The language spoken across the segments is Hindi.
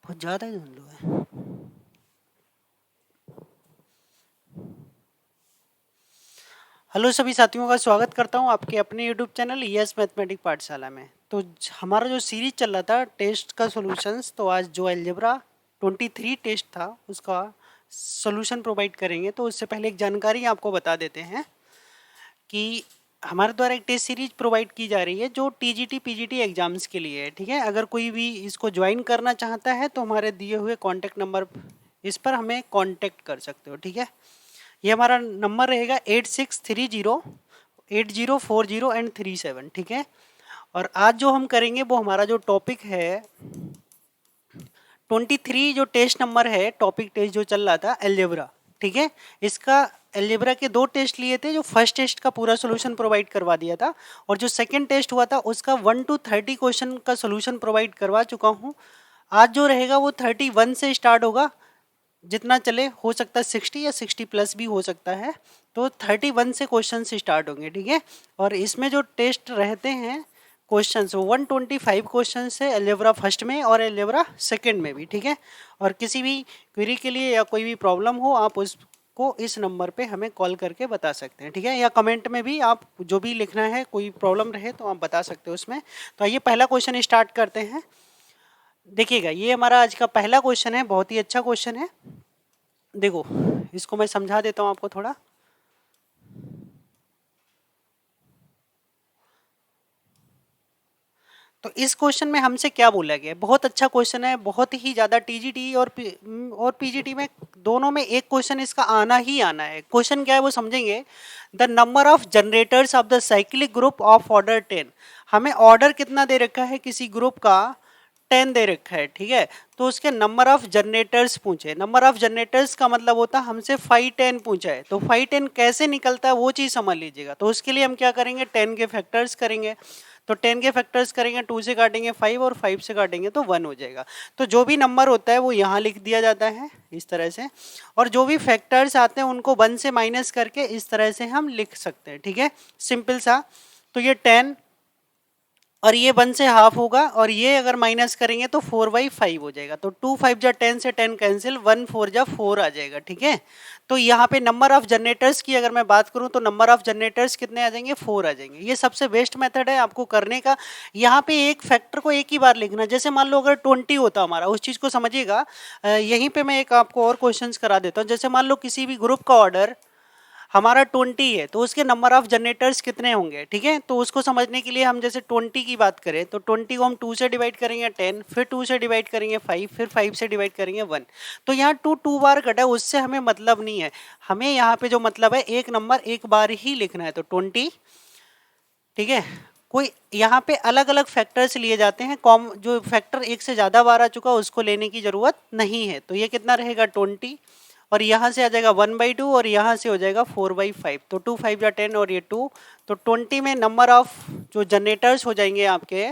बहुत ज़्यादा ही धुंधलू है। हेलो सभी साथियों का स्वागत करता हूं आपके अपने यूट्यूब चैनल यस मैथमेटिक पाठशाला में। तो हमारा जो सीरीज चल रहा था टेस्ट का सॉल्यूशंस, तो आज जो अलजेब्रा 23 टेस्ट था उसका सॉल्यूशन प्रोवाइड करेंगे। तो उससे पहले एक जानकारी आपको बता देते हैं कि हमारे द्वारा एक टेस्ट सीरीज प्रोवाइड की जा रही है जो टीजीटी पीजीटी एग्जाम्स के लिए है। ठीक है, अगर कोई भी इसको ज्वाइन करना चाहता है तो हमारे दिए हुए कॉन्टैक्ट नंबर इस पर हमें कॉन्टैक्ट कर सकते हो। ठीक है, ये हमारा नंबर रहेगा 8630 8040 एंड 37। ठीक है, और आज जो हम करेंगे वो हमारा जो टॉपिक है 23, जो टेस्ट नंबर है, टॉपिक टेस्ट जो चल रहा था अलजेब्रा। ठीक है, इसका अलजेब्रा के 2 टेस्ट लिए थे। जो फर्स्ट टेस्ट का पूरा सोल्यूशन प्रोवाइड करवा दिया था और जो सेकंड टेस्ट हुआ था उसका 1 to 30 क्वेश्चन का सोल्यूशन प्रोवाइड करवा चुका हूँ। आज जो रहेगा वो 31 से स्टार्ट होगा, जितना चले, हो सकता है 60 या 60 प्लस भी हो सकता है। तो 31 से क्वेश्चन से स्टार्ट होंगे। ठीक है, और इसमें जो टेस्ट रहते हैं क्वेश्चन 125 क्वेश्चन से अलजेब्रा फर्स्ट में और अलजेब्रा सेकंड में भी। ठीक है, और किसी भी क्वेरी के लिए या कोई भी प्रॉब्लम हो आप उसको इस नंबर पे हमें कॉल करके बता सकते हैं। ठीक है, या कमेंट में भी आप जो भी लिखना है, कोई प्रॉब्लम रहे तो आप बता सकते हो उसमें। तो आइए पहला क्वेश्चन स्टार्ट करते हैं। देखिएगा, ये हमारा आज का पहला क्वेश्चन है, बहुत ही अच्छा क्वेश्चन है। देखो, इसको मैं समझा देता हूँ आपको थोड़ा। तो इस क्वेश्चन में हमसे क्या बोला गया है, बहुत अच्छा क्वेश्चन है, बहुत ही ज़्यादा टीजीटी और पीजीटी में दोनों में एक क्वेश्चन इसका आना ही आना है। क्वेश्चन क्या है वो समझेंगे। The number of generators of the cyclic group of order 10। हमें ऑर्डर कितना दे रखा है किसी ग्रुप का, 10 दे रखा है। ठीक है, तो उसके नंबर ऑफ जनरेटर्स पूछे। नंबर ऑफ जनरेटर्स का मतलब होता है हमसे 510 पूछा है, तो 510 कैसे निकलता है वो चीज़ समझ लीजिएगा। तो उसके लिए हम क्या करेंगे, 10 के फैक्टर्स करेंगे। तो 10 के फैक्टर्स करेंगे, 2 से काटेंगे 5 और 5 से काटेंगे तो 1 हो जाएगा। तो जो भी नंबर होता है वो यहाँ लिख दिया जाता है इस तरह से, और जो भी फैक्टर्स आते हैं उनको 1 से माइनस करके इस तरह से हम लिख सकते हैं। ठीक है, सिंपल सा। तो ये 10 और ये 1 से हाफ होगा, और ये अगर माइनस करेंगे तो 4/5 हो जाएगा। तो 2 5 जा 10 से 10 कैंसिल, 1 4 जा 4 आ जाएगा। ठीक है, तो यहाँ पे नंबर ऑफ जनरेटर्स की अगर मैं बात करूँ तो नंबर ऑफ जनरेटर्स कितने आ जाएंगे, 4 आ जाएंगे। ये सबसे बेस्ट मेथड है आपको करने का। यहाँ पे एक फैक्टर को एक ही बार लिखना। जैसे मान लो अगर 20 होता हमारा, उस चीज़ को समझिएगा। यहीं पे मैं एक आपको और क्वेश्चन करा देता हूँ। जैसे मान लो किसी भी ग्रुप का ऑर्डर हमारा 20 है, तो उसके नंबर ऑफ जनरेटर्स कितने होंगे। ठीक है, तो उसको समझने के लिए हम जैसे 20 की बात करें तो 20 को हम 2 से डिवाइड करेंगे 10, फिर 2 से डिवाइड करेंगे 5, फिर 5 से डिवाइड करेंगे 1। तो यहाँ 2 बार कटा, उससे हमें मतलब नहीं है। हमें यहाँ पे जो मतलब है एक नंबर एक बार ही लिखना है, तो 20। ठीक है, कोई यहाँ पे अलग अलग फैक्टर्स लिए जाते हैं। कॉम जो फैक्टर एक से ज़्यादा बार आ चुका उसको लेने की ज़रूरत नहीं है। तो ये कितना रहेगा 20, और यहाँ से आ जाएगा 1/2, और यहाँ से हो जाएगा 4/5। तो 2 5 या 10 और ये 2, तो 20 में नंबर ऑफ जो जनरेटर्स हो जाएंगे आपके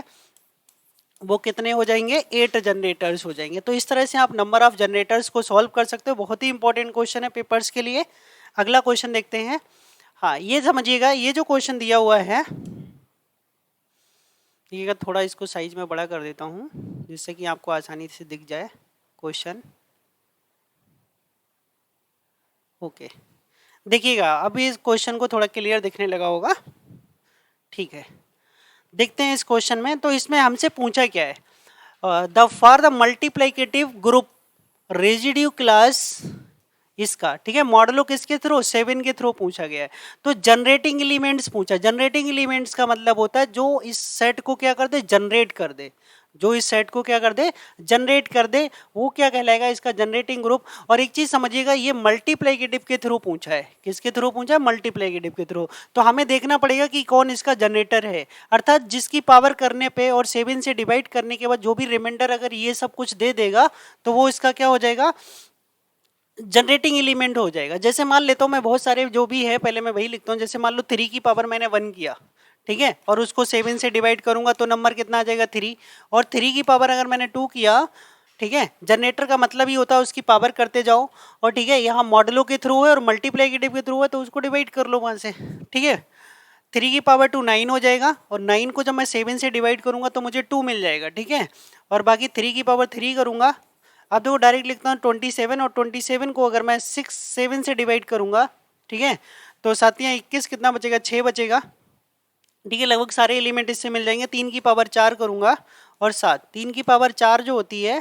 वो कितने हो जाएंगे, 8 जनरेटर्स हो जाएंगे। तो इस तरह से आप नंबर ऑफ जनरेटर्स को सॉल्व कर सकते हो। बहुत ही इंपॉर्टेंट क्वेश्चन है पेपर्स के लिए। अगला क्वेश्चन देखते हैं। हाँ, ये समझिएगा, ये जो क्वेश्चन दिया हुआ है, देखिएगा, थोड़ा इसको साइज में बड़ा कर देता हूँ जिससे कि आपको आसानी से दिख जाए क्वेश्चन। ओके, देखिएगा अभी इस क्वेश्चन को थोड़ा क्लियर दिखने लगा होगा। ठीक है, देखते हैं इस क्वेश्चन में। तो इसमें हमसे पूछा क्या है, the for the multiplicative group residue class इसका। ठीक है, मॉडलो किसके थ्रू, 7 के थ्रू पूछा गया है। तो जनरेटिंग एलिमेंट्स पूछा। जनरेटिंग एलिमेंट्स का मतलब होता है जो इस सेट को क्या कर दे, जनरेट कर दे। जो इस सेट को क्या कर दे, जनरेट कर दे, वो क्या कहलाएगा, इसका जनरेटिंग ग्रुप। और एक चीज समझिएगा, ये मल्टीप्लिकेटिव के थ्रू पूछा है। किसके थ्रू पूछा है, मल्टीप्लिकेटिव के थ्रू। तो हमें देखना पड़ेगा कि कौन इसका जनरेटर है, अर्थात जिसकी पावर करने पे और 7 से डिवाइड करने के बाद जो भी रिमाइंडर अगर ये सब कुछ दे देगा तो वो इसका क्या हो जाएगा, जनरेटिंग एलिमेंट हो जाएगा। जैसे मान लेता हूँ मैं, बहुत सारे जो भी है पहले मैं वही लिखता हूँ। जैसे मान लो 3 की पावर मैंने 1 किया, ठीक है, और उसको 7 से डिवाइड करूंगा तो नंबर कितना आ जाएगा, 3। और 3 की पावर अगर मैंने 2 किया, ठीक है, जनरेटर का मतलब ही होता है उसकी पावर करते जाओ। और ठीक है, यहाँ मॉडलों के थ्रू है और मल्टीप्लिकेटिव के थ्रू है, तो उसको डिवाइड कर लो वहां से। ठीक है, 3 की पावर 2 9 हो जाएगा, और 9 को जब मैं 7 से डिवाइड करूंगा तो मुझे 2 मिल जाएगा। ठीक है, और बाकी 3 की पावर 3 करूंगा अब देखो डायरेक्ट लिखता हूँ 27 और 27 को अगर मैं 7 से डिवाइड करूंगा, ठीक है, तो 7×21 कितना बचेगा, 6 बचेगा, ठीक है। लगभग सारे एलिमेंट इससे मिल जाएंगे। 3 की पावर 4 करूंगा और 7, 3 की पावर 4 जो होती है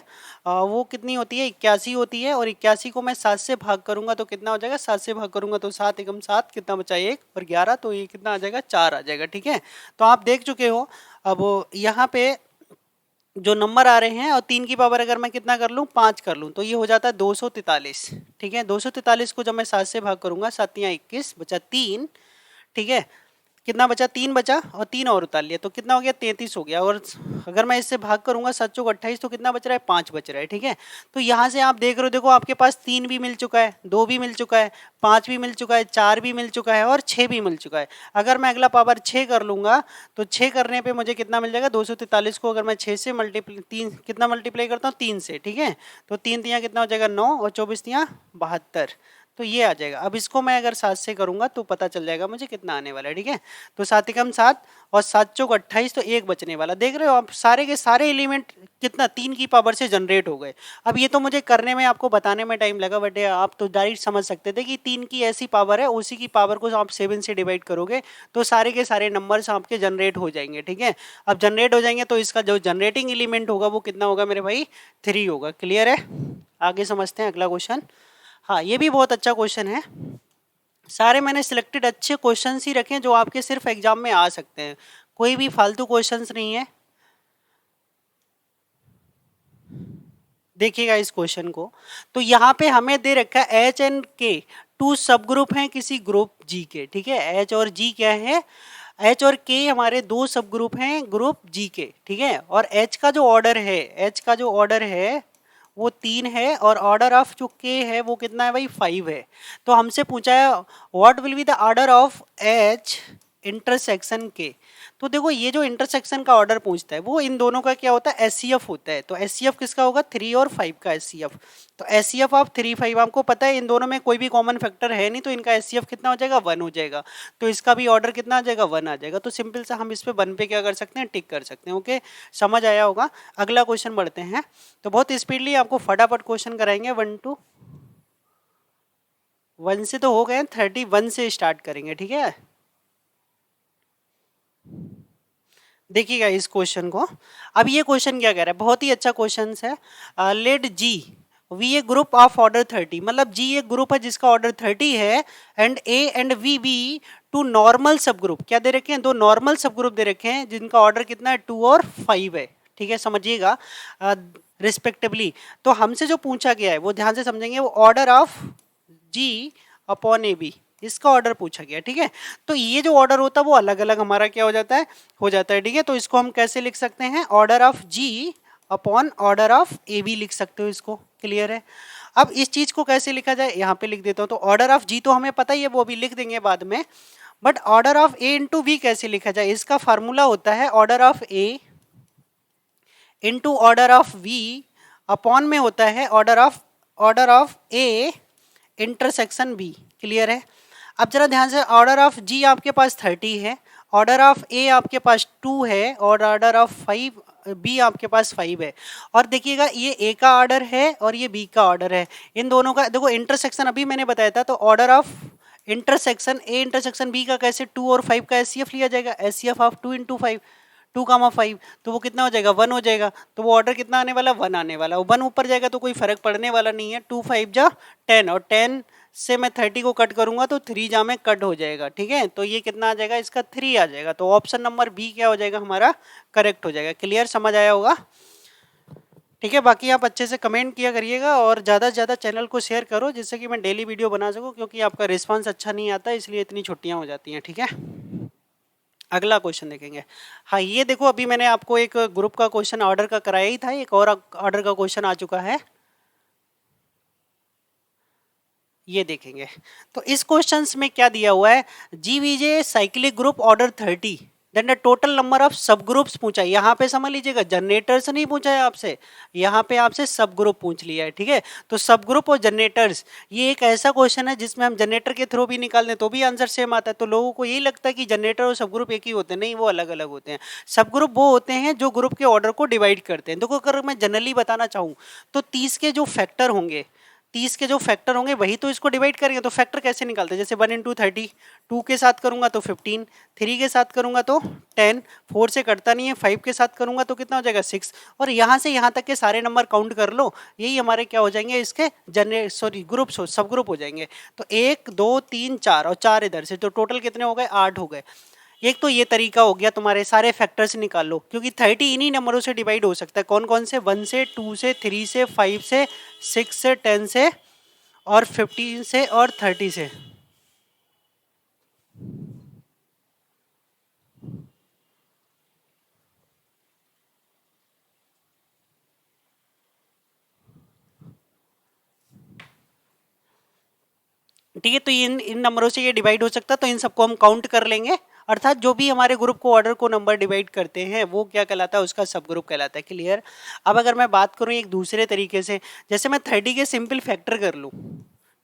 वो कितनी होती है, 81 होती है। और 81 को मैं 7 से भाग करूंगा तो कितना हो जाएगा, 7 से भाग करूंगा तो 7 एकम 7 कितना बचा, 1 और 11, तो ये कितना आ जाएगा, 4 आ जाएगा, ठीक है। तो आप देख चुके हो। अब यहाँ पे जो नंबर आ रहे हैं और 3 की पावर अगर मैं कितना कर लूँ, 5 कर लूँ, तो ये हो जाता है 243, ठीक है। 243 को जब मैं 7 से भाग करूंगा, 7×21 बचा 3, ठीक है। कितना बचा, 3 बचा और 3 और उतार लिया तो कितना हो गया, 33 हो गया। और अगर मैं इससे भाग करूंगा 7 चौक 28 तो कितना बच रहा है, 5 बच रहा है, ठीक है। तो यहाँ से आप देख रहे हो, देखो आपके पास 3 भी मिल चुका है, 2 भी मिल चुका है, 5 भी मिल चुका है, 4 भी मिल चुका है और 6 भी मिल चुका है। अगर मैं अगला पावर 6 कर लूंगा तो 6 करने पे मुझे कितना मिल जाएगा, 243 को अगर मैं 6 से कितना मल्टीप्लाई करता हूँ, 3 से, ठीक है। तो 3 तियाँ कितना हो जाएगा, 9 और 24 तियाँ 72, तो ये आ जाएगा। अब इसको मैं अगर 7 से करूंगा तो पता चल जाएगा मुझे कितना आने वाला है, ठीक है। तो 7 एकम 7 और 7 चौक 28, तो 1 बचने वाला। देख रहे हो आप, सारे के सारे एलिमेंट कितना 3 की पावर से जनरेट हो गए। अब ये तो मुझे करने में, आपको बताने में टाइम लगा, बट आप तो डायरेक्ट समझ सकते थे कि 3 की ऐसी पावर है, उसी की पावर को आप 7 से डिवाइड करोगे तो सारे के सारे नंबर्स आपके जनरेट हो जाएंगे, ठीक है। अब जनरेट हो जाएंगे तो इसका जो जनरेटिंग एलिमेंट होगा वो कितना होगा मेरे भाई, 3 होगा। क्लियर है, आगे समझते हैं अगला क्वेश्चन। हाँ, ये भी बहुत अच्छा क्वेश्चन है। सारे मैंने सिलेक्टेड अच्छे क्वेश्चंस ही रखे हैं जो आपके सिर्फ एग्जाम में आ सकते हैं, कोई भी फालतू क्वेश्चंस नहीं है। देखिएगा इस क्वेश्चन को, तो यहाँ पे हमें दे रखा है एच एंड के, 2 सब ग्रुप हैं किसी ग्रुप जी के, ठीक है। एच और जी क्या है, एच और के हमारे 2 सब ग्रुप हैं ग्रुप जी के, ठीक है। और एच का जो ऑर्डर है, एच का जो ऑर्डर है वो 3 है और ऑर्डर ऑफ जो के है वो कितना है भाई, 5 है। तो हमसे पूछा है what will be the order of H intersection के। तो देखो ये जो इंटरसेक्शन का ऑर्डर पूछता है वो इन दोनों का क्या होता है, एचसीएफ होता है। तो एचसीएफ किसका होगा, 3 और 5 का एचसीएफ। तो एचसीएफ ऑफ 3 5 आपको पता है इन दोनों में कोई भी कॉमन फैक्टर है नहीं, तो इनका एचसीएफ कितना हो जाएगा, 1 हो जाएगा। तो इसका भी ऑर्डर कितना आ जाएगा, 1 आ जाएगा। तो सिंपल सा हम इस पे 1 पे क्या कर सकते हैं, टिक कर सकते हैं। ओके, समझ आया होगा। अगला क्वेश्चन बढ़ते हैं। तो बहुत स्पीडली आपको फटाफट क्वेश्चन कराएंगे। 1 से तो हो गए, 31 से स्टार्ट करेंगे, ठीक है। देखिएगा इस क्वेश्चन को। अब ये क्वेश्चन क्या कह रहा है, बहुत ही अच्छा क्वेश्चन है। Let G be a group of order 30, मतलब जी एक ग्रुप है जिसका ऑर्डर 30 है, and A and be B two normal subgroup, क्या दे रखे हैं, 2 नॉर्मल सब ग्रुप दे रखे हैं जिनका ऑर्डर कितना है, 2 और 5 है, ठीक है। समझिएगा रिस्पेक्टिवली। तो हमसे जो पूछा गया है वो ध्यान से समझेंगे, वो order of G upon A B, इसका ऑर्डर पूछा गया, ठीक है। तो ये जो ऑर्डर होता है वो अलग अलग हमारा क्या हो जाता है, ठीक है। तो इसको हम कैसे लिख सकते हैं, order of G upon order of A B लिख सकते हो इसको। क्लियर है। अब इस चीज को कैसे लिखा जाए, यहाँ पे लिख देता हूँ। तो ऑर्डर ऑफ जी तो हमें पता ही है, वो अभी लिख देंगे बाद में। But order of A into B कैसे लिखा जाए, इसका फार्मूला होता है order of A into order of B upon में होता है order of A intersection B. Clear है। अब जरा ध्यान से, ऑर्डर ऑफ जी आपके पास 30 है, ऑर्डर ऑफ ए आपके पास 2 है और ऑर्डर ऑफ 5 बी आपके पास 5 है। और देखिएगा ये ए का ऑर्डर है और ये बी का ऑर्डर है। इन दोनों का देखो इंटरसेक्शन अभी मैंने बताया था। तो order of intersection A intersection B का कैसे, 2 और 5 का एचसीएफ लिया जाएगा, एचसीएफ ऑफ 2 इंटू 5, 2, 5, तो वो कितना हो जाएगा, 1 हो जाएगा। तो वो ऑर्डर कितना आने वाला, 1 आने वाला। 1 ऊपर जाएगा तो कोई फर्क पड़ने वाला नहीं है। 2 5 जा 10 और 10 से मैं 30 को कट करूंगा तो 3 जा में कट हो जाएगा, ठीक है। तो ये कितना आ जाएगा, इसका 3 आ जाएगा। तो ऑप्शन नंबर बी क्या हो जाएगा हमारा, करेक्ट हो जाएगा। क्लियर, समझ आया होगा, ठीक है। बाकी आप अच्छे से कमेंट किया करिएगा और ज़्यादा से ज़्यादा चैनल को शेयर करो जिससे कि मैं डेली वीडियो बना सकूँ, क्योंकि आपका रिस्पांस अच्छा नहीं आता इसलिए इतनी छुट्टियाँ हो जाती हैं, ठीक है। अगला क्वेश्चन देखेंगे। हाँ, ये देखो अभी मैंने आपको एक ग्रुप का क्वेश्चन ऑर्डर का कराया ही था, एक और ऑर्डर का क्वेश्चन आ चुका है, ये देखेंगे। तो इस क्वेश्चन में क्या दिया हुआ है, जी वीजे cyclic group order 30, then the total number of subgroups पूछा है। यहाँ पे समझ लीजिएगा जनरेटर्स नहीं पूछा है आपसे, यहाँ पे आपसे सब ग्रुप पूछ लिया है, ठीक है। तो सब ग्रुप और जनरेटर्स ये एक ऐसा क्वेश्चन है जिसमें हम जनरेटर के थ्रू भी निकाल दें तो भी आंसर सेम आता है। तो लोगों को यही लगता है कि जनरेटर और सब ग्रुप एक ही होते हैं, नहीं, वो अलग अलग होते हैं। सब ग्रुप वो होते हैं जो ग्रुप के ऑर्डर को डिवाइड करते हैं। देखो अगर मैं जनरली बताना चाहूँ तो 30 के जो फैक्टर होंगे, 30 के जो फैक्टर होंगे वही तो इसको डिवाइड करेंगे। तो फैक्टर कैसे निकालते हैं, जैसे 1 इंटू 30, 2 के साथ करूंगा तो 15, 3 के साथ करूंगा तो 10, 4 से कटता नहीं है, 5 के साथ करूंगा तो कितना हो जाएगा 6, और यहाँ से यहाँ तक के सारे नंबर काउंट कर लो, यही हमारे क्या हो जाएंगे, इसके ग्रुप्स, सब ग्रुप हो जाएंगे। तो 1 2 3 4 और 4 इधर से, तो टोटल कितने हो गए, 8 हो गए। एक तो ये तरीका हो गया, तुम्हारे सारे फैक्टर्स निकाल लो, क्योंकि 30 इन्हीं नंबरों से डिवाइड हो सकता है। कौन कौन से, 1 से, 2 से, 3 से, 5 से, 6 से, 10 से, और 15 से, और 30 से। ठीक है, तो इन इन नंबरों से ये डिवाइड हो सकता है, तो इन सबको हम काउंट कर लेंगे। अर्थात जो भी हमारे ग्रुप को, ऑर्डर को नंबर डिवाइड करते हैं वो क्या कहलाता है, उसका सब ग्रुप कहलाता है। क्लियर। अब अगर मैं बात करूं एक दूसरे तरीके से, जैसे मैं 30 के सिंपल फैक्टर कर लूं,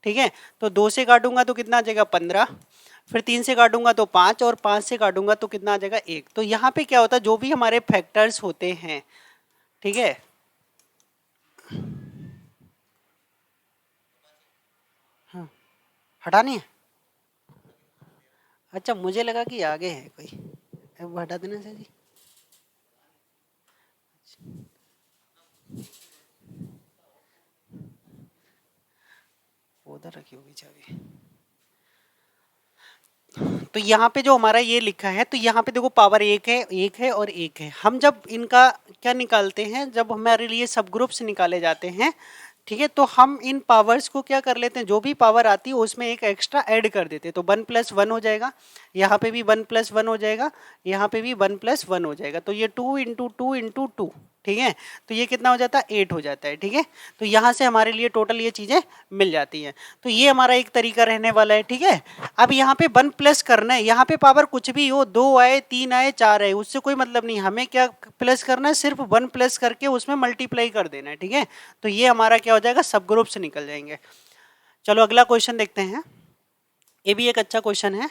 ठीक है, तो 2 से काटूंगा तो कितना आ जाएगा 15, फिर 3 से काटूंगा तो 5, और 5 से काटूंगा तो कितना आ जाएगा 1। तो यहाँ पे क्या होता है, जो भी हमारे फैक्टर्स होते हैं, ठीक है, हाँ, हटानी है। अच्छा, मुझे लगा कि आगे है कोई, अब हटा देना सर जी। उधर रखी होगी चाबी। तो यहाँ पे जो हमारा ये लिखा है, तो यहाँ पे देखो पावर एक है, एक है और एक है। हम जब इनका क्या निकालते हैं, जब हमारे लिए सब ग्रुप्स निकाले जाते हैं, ठीक है, तो हम इन पावर्स को क्या कर लेते हैं, जो भी पावर आती है उसमें एक एक्स्ट्रा ऐड कर देते हैं। तो 1 + 1 हो जाएगा, यहाँ पे भी 1 + 1 हो जाएगा, यहाँ पे भी 1 + 1 हो जाएगा। तो ये 2 × 2 × 2, ठीक है, तो ये कितना हो जाता है, 8 हो जाता है। ठीक है, तो यहाँ से हमारे लिए टोटल ये चीज़ें मिल जाती हैं। तो ये हमारा एक तरीका रहने वाला है। ठीक है, अब यहाँ पे 1 प्लस करना है, यहाँ पे पावर कुछ भी हो, 2 आए, 3 आए, 4 आए, उससे कोई मतलब नहीं। हमें क्या प्लस करना है, सिर्फ 1 प्लस करके उसमें मल्टीप्लाई कर देना है। ठीक है, तो ये हमारा क्या हो जाएगा, सब ग्रुप से निकल जाएंगे। चलो अगला क्वेश्चन देखते हैं। ये भी एक अच्छा क्वेश्चन है।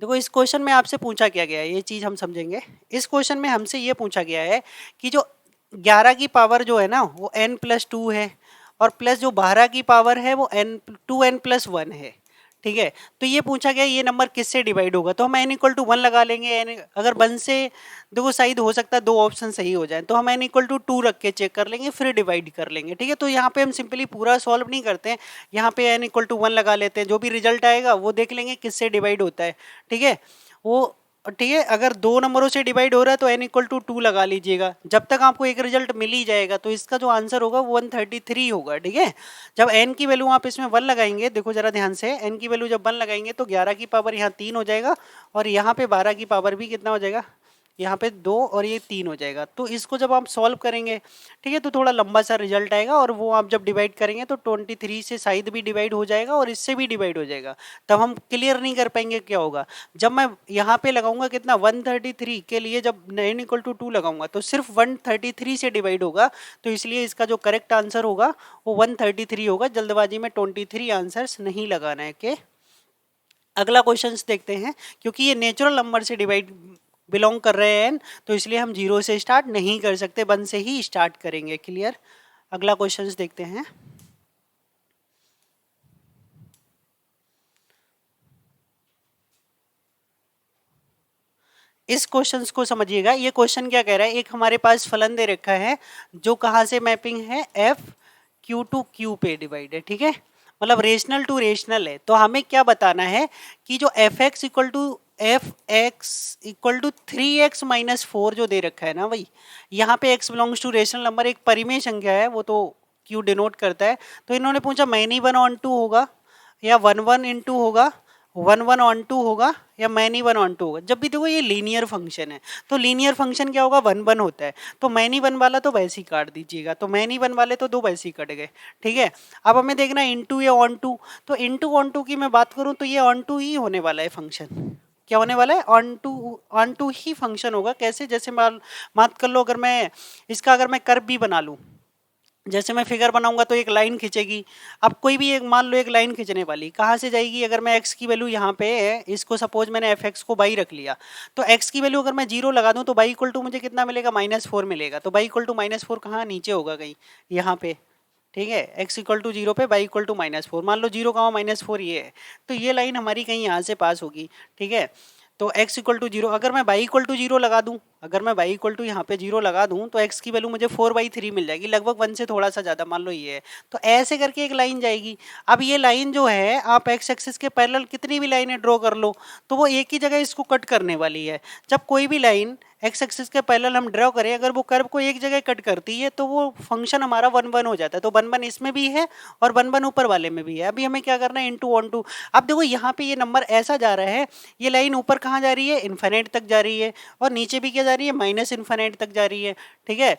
देखो इस क्वेश्चन में आपसे पूछा क्या गया है, ये चीज़ हम समझेंगे। इस क्वेश्चन में हमसे ये पूछा गया है कि जो 11 की पावर जो है ना वो n+2 है, और प्लस जो 12 की पावर है वो n+1 है। ठीक है, तो ये पूछा गया ये नंबर किससे डिवाइड होगा, तो हम n=1 लगा लेंगे। n अगर 1 से, देखो शायद हो सकता है 2 ऑप्शन सही हो जाए, तो हम n=2 रख के चेक कर लेंगे, फिर डिवाइड कर लेंगे। ठीक है, तो यहाँ पे हम सिंपली पूरा सॉल्व नहीं करते हैं, यहाँ पे n=1 लगा लेते हैं, जो भी रिजल्ट आएगा वो देख लेंगे किससे डिवाइड होता है। ठीक है, वो, ठीक है, अगर 2 नंबरों से डिवाइड हो रहा है तो n=2 लगा लीजिएगा, जब तक आपको एक रिजल्ट मिल ही जाएगा। तो इसका जो आंसर होगा वो 133 होगा। ठीक है, जब n की वैल्यू आप इसमें 1 लगाएंगे, देखो जरा ध्यान से, n की वैल्यू जब 1 लगाएंगे तो 11 की पावर यहाँ 3 हो जाएगा, और यहाँ पे 12 की पावर भी कितना हो जाएगा, यहाँ पे 2 और ये 3 हो जाएगा। तो इसको जब आप सॉल्व करेंगे, ठीक है, तो थोड़ा लंबा सा रिजल्ट आएगा, और वो आप जब डिवाइड करेंगे तो 23 से शायद भी डिवाइड हो जाएगा और इससे भी डिवाइड हो जाएगा। तब हम क्लियर नहीं कर पाएंगे क्या होगा। जब मैं यहाँ पे लगाऊंगा कितना, 133 के लिए जब n=2 लगाऊंगा तो सिर्फ 133 से डिवाइड होगा, तो इसलिए इसका जो करेक्ट आंसर होगा वो 133 होगा। जल्दबाजी में 23 आंसर्स नहीं लगाना है। के अगला क्वेश्चन देखते हैं, क्योंकि ये नेचुरल नंबर से डिवाइड बिलोंग कर रहे हैं तो इसलिए हम 0 से स्टार्ट नहीं कर सकते, 1 से ही स्टार्ट करेंगे। क्लियर। अगला क्वेश्चन देखते हैं। इस क्वेश्चन को समझिएगा। ये क्वेश्चन क्या कह रहा है, एक हमारे पास फलन दे रखा है जो कहाँ से मैपिंग है, एफ क्यू टू क्यू पे डिवाइड है। ठीक है, मतलब रेशनल टू रेशनल है। तो हमें क्या बताना है कि जो f(x)=3x-4 जो दे रखा है ना भाई, यहाँ पे x belongs to rational number, एक परिमेय संख्या है, वो तो q डिनोट करता है। तो इन्होंने पूछा मैनी 1/2 होगा या 1/1 होगा, 1/2 होगा या मैनी 1/2 होगा। जब भी देखो ये लीनियर फंक्शन है, तो लीनियर फंक्शन क्या होगा, 1/1 होता है। तो मैनी 1 वाला तो वैसे ही काट दीजिएगा, तो मैनी 1 वाले तो 2 वैसे ही कट गए। ठीक है, अब हमें देखना है इंटू या ऑन टू। तो इंटू ऑन टू की मैं बात करूं तो ये ऑन टू ही होने वाला है फंक्शन, क्या होने वाला है, ऑन टू ही फंक्शन होगा। कैसे, जैसे बात कर लो, अगर मैं इसका अगर मैं कर्व भी बना लूँ, जैसे मैं फिगर बनाऊंगा तो एक लाइन खींचेगी। अब कोई भी एक मान लो एक लाइन खींचने वाली कहाँ से जाएगी, अगर मैं x की वैल्यू यहाँ पे है, इसको सपोज मैंने fx को बाई रख लिया, तो x की वैल्यू अगर मैं 0 लगा दूं तो बाई इक्वल टू मुझे कितना मिलेगा, -4 मिलेगा। तो बाई इक्वल टू -4 कहाँ, नीचे होगा कहीं यहाँ पे, ठीक है। x इक्वल टू 0 पे बाई इक्वल टू -4, मान लो 0 -4 ये है, तो ये लाइन हमारी कहीं यहाँ से पास होगी, ठीक है। तो x इक्वल टू 0, अगर मैं बाई इक्वल टू 0 लगा दूं, अगर मैं बाई इक्वल टू यहाँ पे 0 लगा दूं तो x की वैल्यू मुझे 4/3 मिल जाएगी, लगभग 1 से थोड़ा सा ज़्यादा, मान लो ये है। तो ऐसे करके एक लाइन जाएगी। अब ये लाइन जो है, आप x एक्सिस के पैरेलल कितनी भी लाइनें ड्रॉ कर लो तो वो एक ही जगह इसको कट करने वाली है। जब कोई भी लाइन एक्स एक्सिस के पैरेलल हम ड्रॉ करें, अगर वो कर्व को एक जगह कट करती है तो वो फंक्शन हमारा 1/1 हो जाता है। तो 1/1 इसमें भी है और 1/1 ऊपर वाले में भी है। अभी हमें क्या करना है, इनटू ऑन टू। अब देखो यहाँ पे ये नंबर ऐसा जा रहा है, ये लाइन ऊपर कहाँ जा रही है, इन्फिनिट तक जा रही है, और नीचे भी क्या जा रही है, माइनस इन्फिनिट तक जा रही है, ठीक है।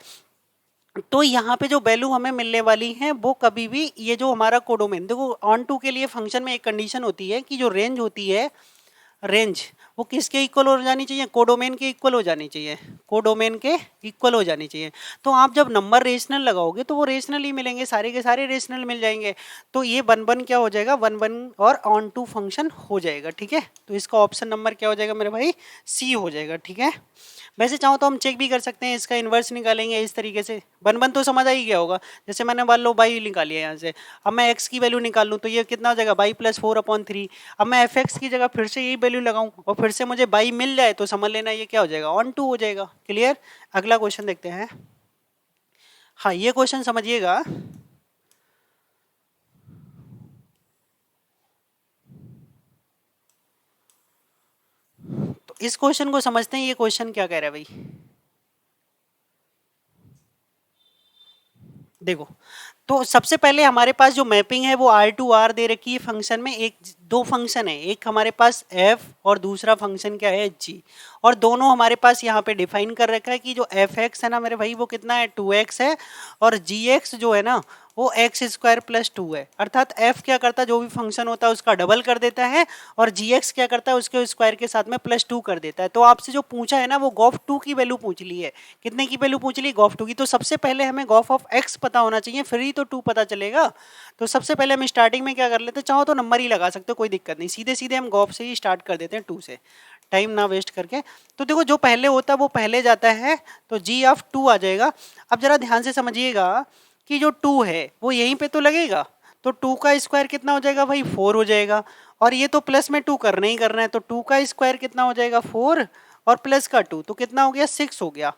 तो यहाँ पे जो वैल्यू हमें मिलने वाली है वो कभी भी, ये जो हमारा कोडोमेन, देखो ऑन टू के लिए फंक्शन में एक कंडीशन होती है कि जो रेंज होती है, रेंज वो किसके इक्वल हो जानी चाहिए, कोडोमेन के इक्वल हो जानी चाहिए, कोडोमेन के इक्वल हो जानी चाहिए। तो आप जब नंबर रेशनल लगाओगे तो वो रेशनल ही मिलेंगे, सारे के सारे रेशनल मिल जाएंगे। तो ये 1/1 क्या हो जाएगा, 1/1 और ऑन टू फंक्शन हो जाएगा, ठीक है। तो इसका ऑप्शन नंबर क्या हो जाएगा मेरे भाई, सी हो जाएगा, ठीक है। वैसे चाहो तो हम चेक भी कर सकते हैं, इसका इन्वर्स निकालेंगे इस तरीके से। 1/1 तो समझ आ ही गया होगा, जैसे मैंने मान लो बाई निकाली है यहाँ से, अब मैं x की वैल्यू निकाल लूँ तो ये कितना हो जाएगा, बाई प्लस 4/3। अब मैं fx की जगह फिर से यही वैल्यू लगाऊं और फिर से मुझे बाई मिल जाए तो समझ लेना ये क्या हो जाएगा, ऑन टू हो जाएगा। क्लियर। अगला क्वेश्चन देखते हैं। हाँ, ये क्वेश्चन समझिएगा। तो इस क्वेश्चन को समझते हैं, ये क्वेश्चन क्या कह रहा है भाई। देखो, तो सबसे पहले हमारे पास जो मैपिंग है वो R2R दे रखी है फंक्शन में। एक दो फंक्शन है, एक हमारे पास f और दूसरा फंक्शन क्या है, g, और दोनों हमारे पास यहाँ पे डिफाइन कर रखा है कि जो fx है ना मेरे भाई वो कितना है, 2x है, और gx जो है ना वो x² + 2 है। अर्थात f क्या करता है, जो भी फंक्शन होता है उसका डबल कर देता है, और gx क्या करता है, उसके स्क्वायर के साथ में +2 कर देता है। तो आपसे जो पूछा है ना वो गॉफ 2 की वैल्यू पूछ ली है। कितने की वैल्यू पूछ ली, गॉफ 2 की। तो सबसे पहले हमें गॉफ ऑफ x पता होना चाहिए, फिर ही तो 2 पता चलेगा। तो सबसे पहले हम स्टार्टिंग में क्या कर लेते हैं, चाहो तो नंबर ही लगा सकते हो, कोई दिक्कत नहीं, सीधे सीधे हम गॉफ से ही स्टार्ट कर देते हैं, 2 से, टाइम ना वेस्ट करके। तो देखो जो पहले होता है वो पहले जाता है, तो g ऑफ 2 आ जाएगा। अब जरा ध्यान से समझिएगा कि जो 2 है वो यहीं पे तो लगेगा, तो 2 का स्क्वायर कितना हो जाएगा भाई, 4 हो जाएगा। और ये तो प्लस में 2 करना ही करना है, तो 2 का स्क्वायर कितना हो जाएगा, 4, और प्लस का 2 तो कितना हो गया, 6 हो गया।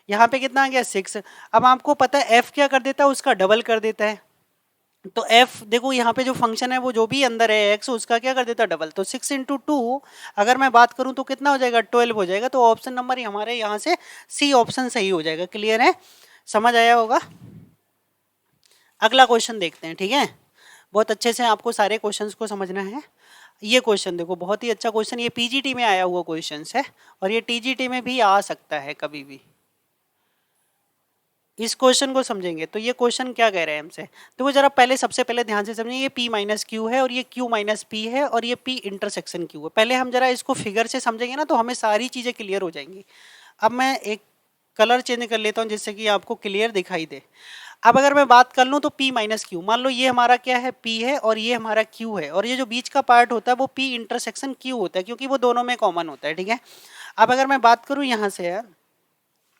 यहाँ पे कितना आ गया, 6। अब आपको पता है f क्या कर देता है, उसका डबल कर देता है। तो f देखो यहाँ पे जो फंक्शन है वो जो भी अंदर है x, उसका क्या कर देता है, डबल। तो 6 × 2 अगर मैं बात करूँ तो कितना हो जाएगा, 12 हो जाएगा। तो ऑप्शन नंबर हमारे यहाँ से सी ऑप्शन सही हो जाएगा। क्लियर है, समझ आया होगा। अगला क्वेश्चन देखते हैं, ठीक है। बहुत अच्छे से आपको सारे क्वेश्चंस को समझना है। ये क्वेश्चन देखो, बहुत ही अच्छा क्वेश्चन, ये पीजीटी में आया हुआ क्वेश्चन है, और ये टीजीटी में भी आ सकता है कभी भी। इस क्वेश्चन को समझेंगे तो ये क्वेश्चन क्या कह रहे हैं हमसे, तो वो जरा पहले सबसे पहले ध्यान से समझें। ये p - q है और ये q - p है और ये p इंटरसेक्शन q है। पहले हम जरा इसको फिगर से समझेंगे ना तो हमें सारी चीजें क्लियर हो जाएंगी। अब मैं एक कलर चेंज कर लेता हूँ जिससे कि आपको क्लियर दिखाई दे। अब अगर मैं बात कर लूँ तो p - q, मान लो ये हमारा क्या है, p है और ये हमारा q है, और ये जो बीच का पार्ट होता है वो p इंटरसेक्शन q होता है, क्योंकि वो दोनों में कॉमन होता है, ठीक है। अब अगर मैं बात करूँ यहाँ से यार,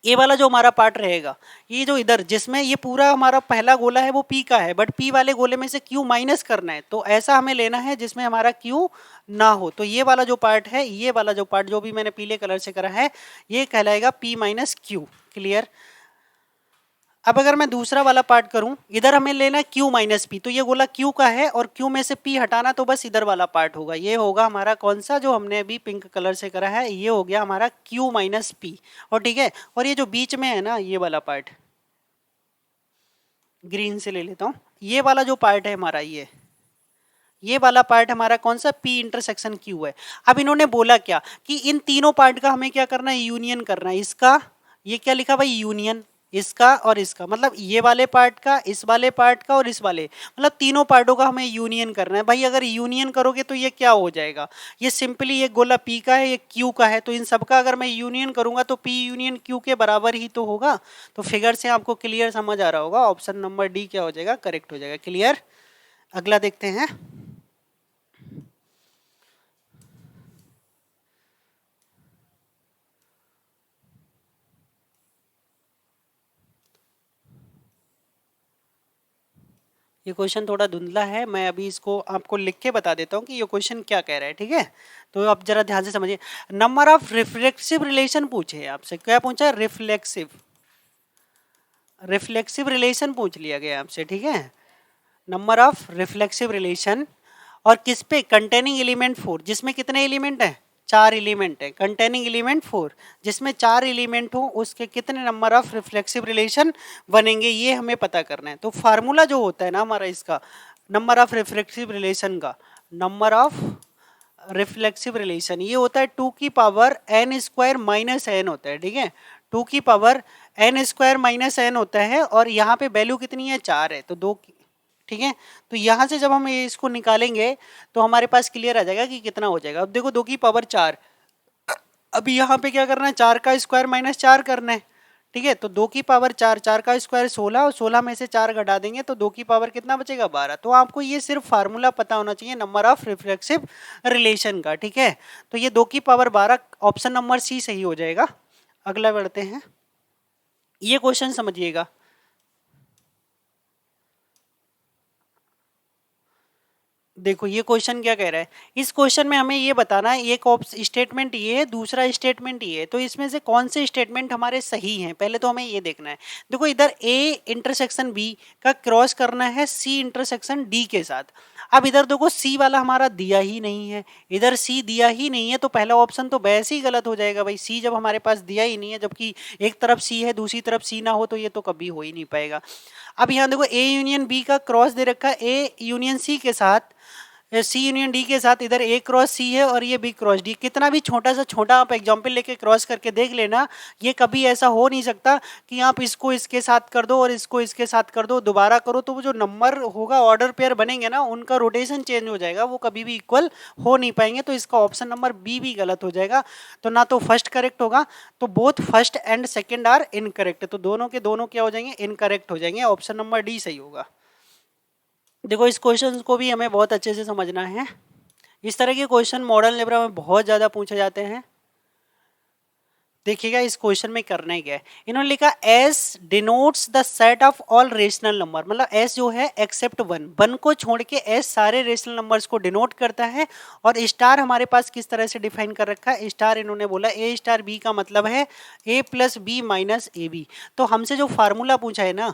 ये वाला जो हमारा पार्ट रहेगा, ये जो इधर जिसमें ये पूरा हमारा पहला गोला है वो p का है, बट p वाले गोले में से q माइनस करना है, तो ऐसा हमें लेना है जिसमें हमारा q ना हो। तो ये वाला जो पार्ट है, ये वाला जो पार्ट जो भी मैंने पीले कलर से करा है, ये कहलाएगा p - q। क्लियर। अब अगर मैं दूसरा वाला पार्ट करूं, इधर हमें लेना है q - p, तो ये गोला q का है और q में से p हटाना, तो बस इधर वाला पार्ट होगा। ये होगा हमारा कौन सा, जो हमने अभी पिंक कलर से करा है, ये हो गया हमारा q - p। और ठीक है, और ये जो बीच में है ना ये वाला पार्ट, ग्रीन से ले लेता हूं, ये वाला जो पार्ट है हमारा, ये वाला पार्ट हमारा कौन सा, p इंटरसेक्शन q है। अब इन्होंने बोला क्या कि इन तीनों पार्ट का हमें क्या करना है, यूनियन करना है। इसका ये क्या लिखा भाई, यूनियन, इसका और इसका, मतलब ये वाले पार्ट का, इस वाले पार्ट का और इस वाले, मतलब तीनों पार्टों का हमें यूनियन करना है भाई। अगर यूनियन करोगे तो ये क्या हो जाएगा, ये सिंपली ये गोला P का है, ये Q का है, तो इन सब का अगर मैं यूनियन करूंगा तो P यूनियन Q के बराबर ही तो होगा। तो फिगर से आपको क्लियर समझ आ रहा होगा, ऑप्शन नंबर डी क्या हो जाएगा, करेक्ट हो जाएगा। क्लियर, अगला देखते हैं। ये क्वेश्चन थोड़ा धुंधला है, मैं अभी इसको आपको लिख के बता देता हूँ कि ये क्वेश्चन क्या कह रहा है, ठीक है। तो आप जरा ध्यान से समझिए। नंबर ऑफ रिफ्लेक्सिव रिलेशन पूछे है आपसे, क्या पूछा, रिफ्लेक्सिव, रिफ्लेक्सिव रिलेशन पूछ लिया गया आपसे, ठीक है। नंबर ऑफ रिफ्लेक्सिव रिलेशन, और किस पे, कंटेनिंग एलिमेंट 4, जिसमें कितने एलिमेंट है, 4 एलिमेंट है, कंटेनिंग एलिमेंट 4, जिसमें 4 एलिमेंट हो उसके कितने नंबर ऑफ रिफ्लेक्सिव रिलेशन बनेंगे, ये हमें पता करना है। तो फार्मूला जो होता है ना हमारा इसका, नंबर ऑफ रिफ्लेक्सिव रिलेशन का, नंबर ऑफ रिफ्लेक्सिव रिलेशन ये होता है 2 की power n square minus n होता है, ठीक है। 2 की power n square minus n होता है, और यहाँ पे वैल्यू कितनी है, 4 है, तो 2, ठीक है। तो यहाँ से जब हम इसको निकालेंगे तो हमारे पास क्लियर आ जाएगा कि कितना हो जाएगा। अब देखो 2 की पावर 4, अभी यहाँ पे क्या करना है, 4 का स्क्वायर माइनस 4 करना है, ठीक है। तो 2 की पावर 4, 4 का स्क्वायर 16, और 16 में से 4 घटा देंगे तो 2 की पावर कितना बचेगा, 12। तो आपको ये सिर्फ फार्मूला पता होना चाहिए नंबर ऑफ रिफ्लेक्सिव रिलेशन का, ठीक है। तो ये 2 की पावर 12, ऑप्शन नंबर सी सही हो जाएगा। अगला बढ़ते हैं, ये क्वेश्चन समझिएगा। देखो ये क्वेश्चन क्या कह रहा है, इस क्वेश्चन में हमें ये बताना है, एक स्टेटमेंट ये है, दूसरा स्टेटमेंट ये है, तो इसमें से कौन से स्टेटमेंट हमारे सही हैं, पहले तो हमें ये देखना है। देखो इधर A इंटरसेक्शन B का क्रॉस करना है C इंटरसेक्शन D के साथ। अब इधर देखो C वाला हमारा दिया ही नहीं है, इधर C दिया ही नहीं है, तो पहला ऑप्शन तो वैसे ही गलत हो जाएगा भाई। C जब हमारे पास दिया ही नहीं है, जबकि एक तरफ C है दूसरी तरफ C ना हो, तो ये तो कभी हो ही नहीं पाएगा। अब यहाँ देखो A यूनियन B का क्रॉस दे रखा है A यूनियन C के साथ, सी यूनियन डी के साथ, इधर ए क्रॉस सी है और ये बी क्रॉस डी। कितना भी छोटा सा छोटा आप एग्जाम्पल लेके क्रॉस करके देख लेना, ये कभी ऐसा हो नहीं सकता कि आप इसको इसके साथ कर दो और इसको इसके साथ कर दो, दोबारा करो तो वो जो नंबर होगा ऑर्डर पेयर बनेंगे ना, उनका रोटेशन चेंज हो जाएगा, वो कभी भी इक्वल हो नहीं पाएंगे। तो इसका ऑप्शन नंबर बी भी गलत हो जाएगा। तो ना तो फर्स्ट करेक्ट होगा, तो both first and second are incorrect, तो दोनों के दोनों क्या हो जाएंगे, इनकरेक्ट हो जाएंगे। ऑप्शन नंबर डी सही होगा। देखो इस क्वेश्चन को भी हमें बहुत अच्छे से समझना है। इस तरह के क्वेश्चन मॉडल अलजेब्रा में बहुत ज़्यादा पूछे जाते हैं। देखिएगा इस क्वेश्चन में करना ही क्या है, इन्होंने लिखा S denotes the set of all rational number, मतलब S जो है एक्सेप्ट 1, 1 को छोड़ के S सारे रेशनल नंबर्स को डिनोट करता है। और स्टार हमारे पास किस तरह से डिफाइन कर रखा है, स्टार इन्होंने बोला A स्टार B का मतलब है A plus B minus AB। तो हमसे जो फार्मूला पूछा है ना,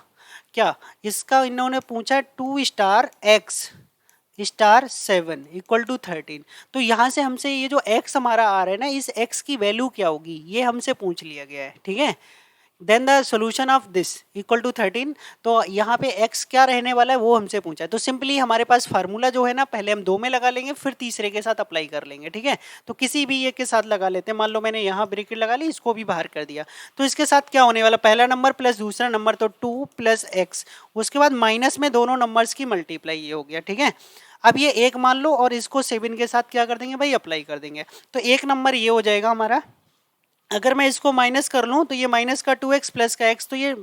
क्या इसका इन्होंने पूछा 2 star X star 7 equal to 13। तो यहाँ से हमसे ये जो x हमारा आ रहा है ना, इस x की वैल्यू क्या होगी ये हमसे पूछ लिया गया है, ठीक है। Then the solution of this equal to 13, तो यहाँ पे x क्या रहने वाला है वो हमसे पूछा है। तो सिंपली हमारे पास फार्मूला जो है ना, पहले हम 2 में लगा लेंगे, फिर तीसरे के साथ अप्लाई कर लेंगे, ठीक है। तो किसी भी एक के साथ लगा लेते हैं, मान लो मैंने यहाँ ब्रैकेट लगा ली, इसको भी बाहर कर दिया, तो इसके साथ क्या होने वाला, पहला नंबर प्लस दूसरा नंबर, तो 2 प्लस x, उसके बाद माइनस में दोनों नंबर्स की मल्टीप्लाई, ये हो गया, ठीक है। अब ये एक मान लो और इसको 7 के साथ क्या कर देंगे भाई, अप्लाई कर देंगे, तो एक नंबर ये हो जाएगा हमारा। अगर मैं इसको माइनस कर लूँ तो ये माइनस का 2x प्लस का x, तो ये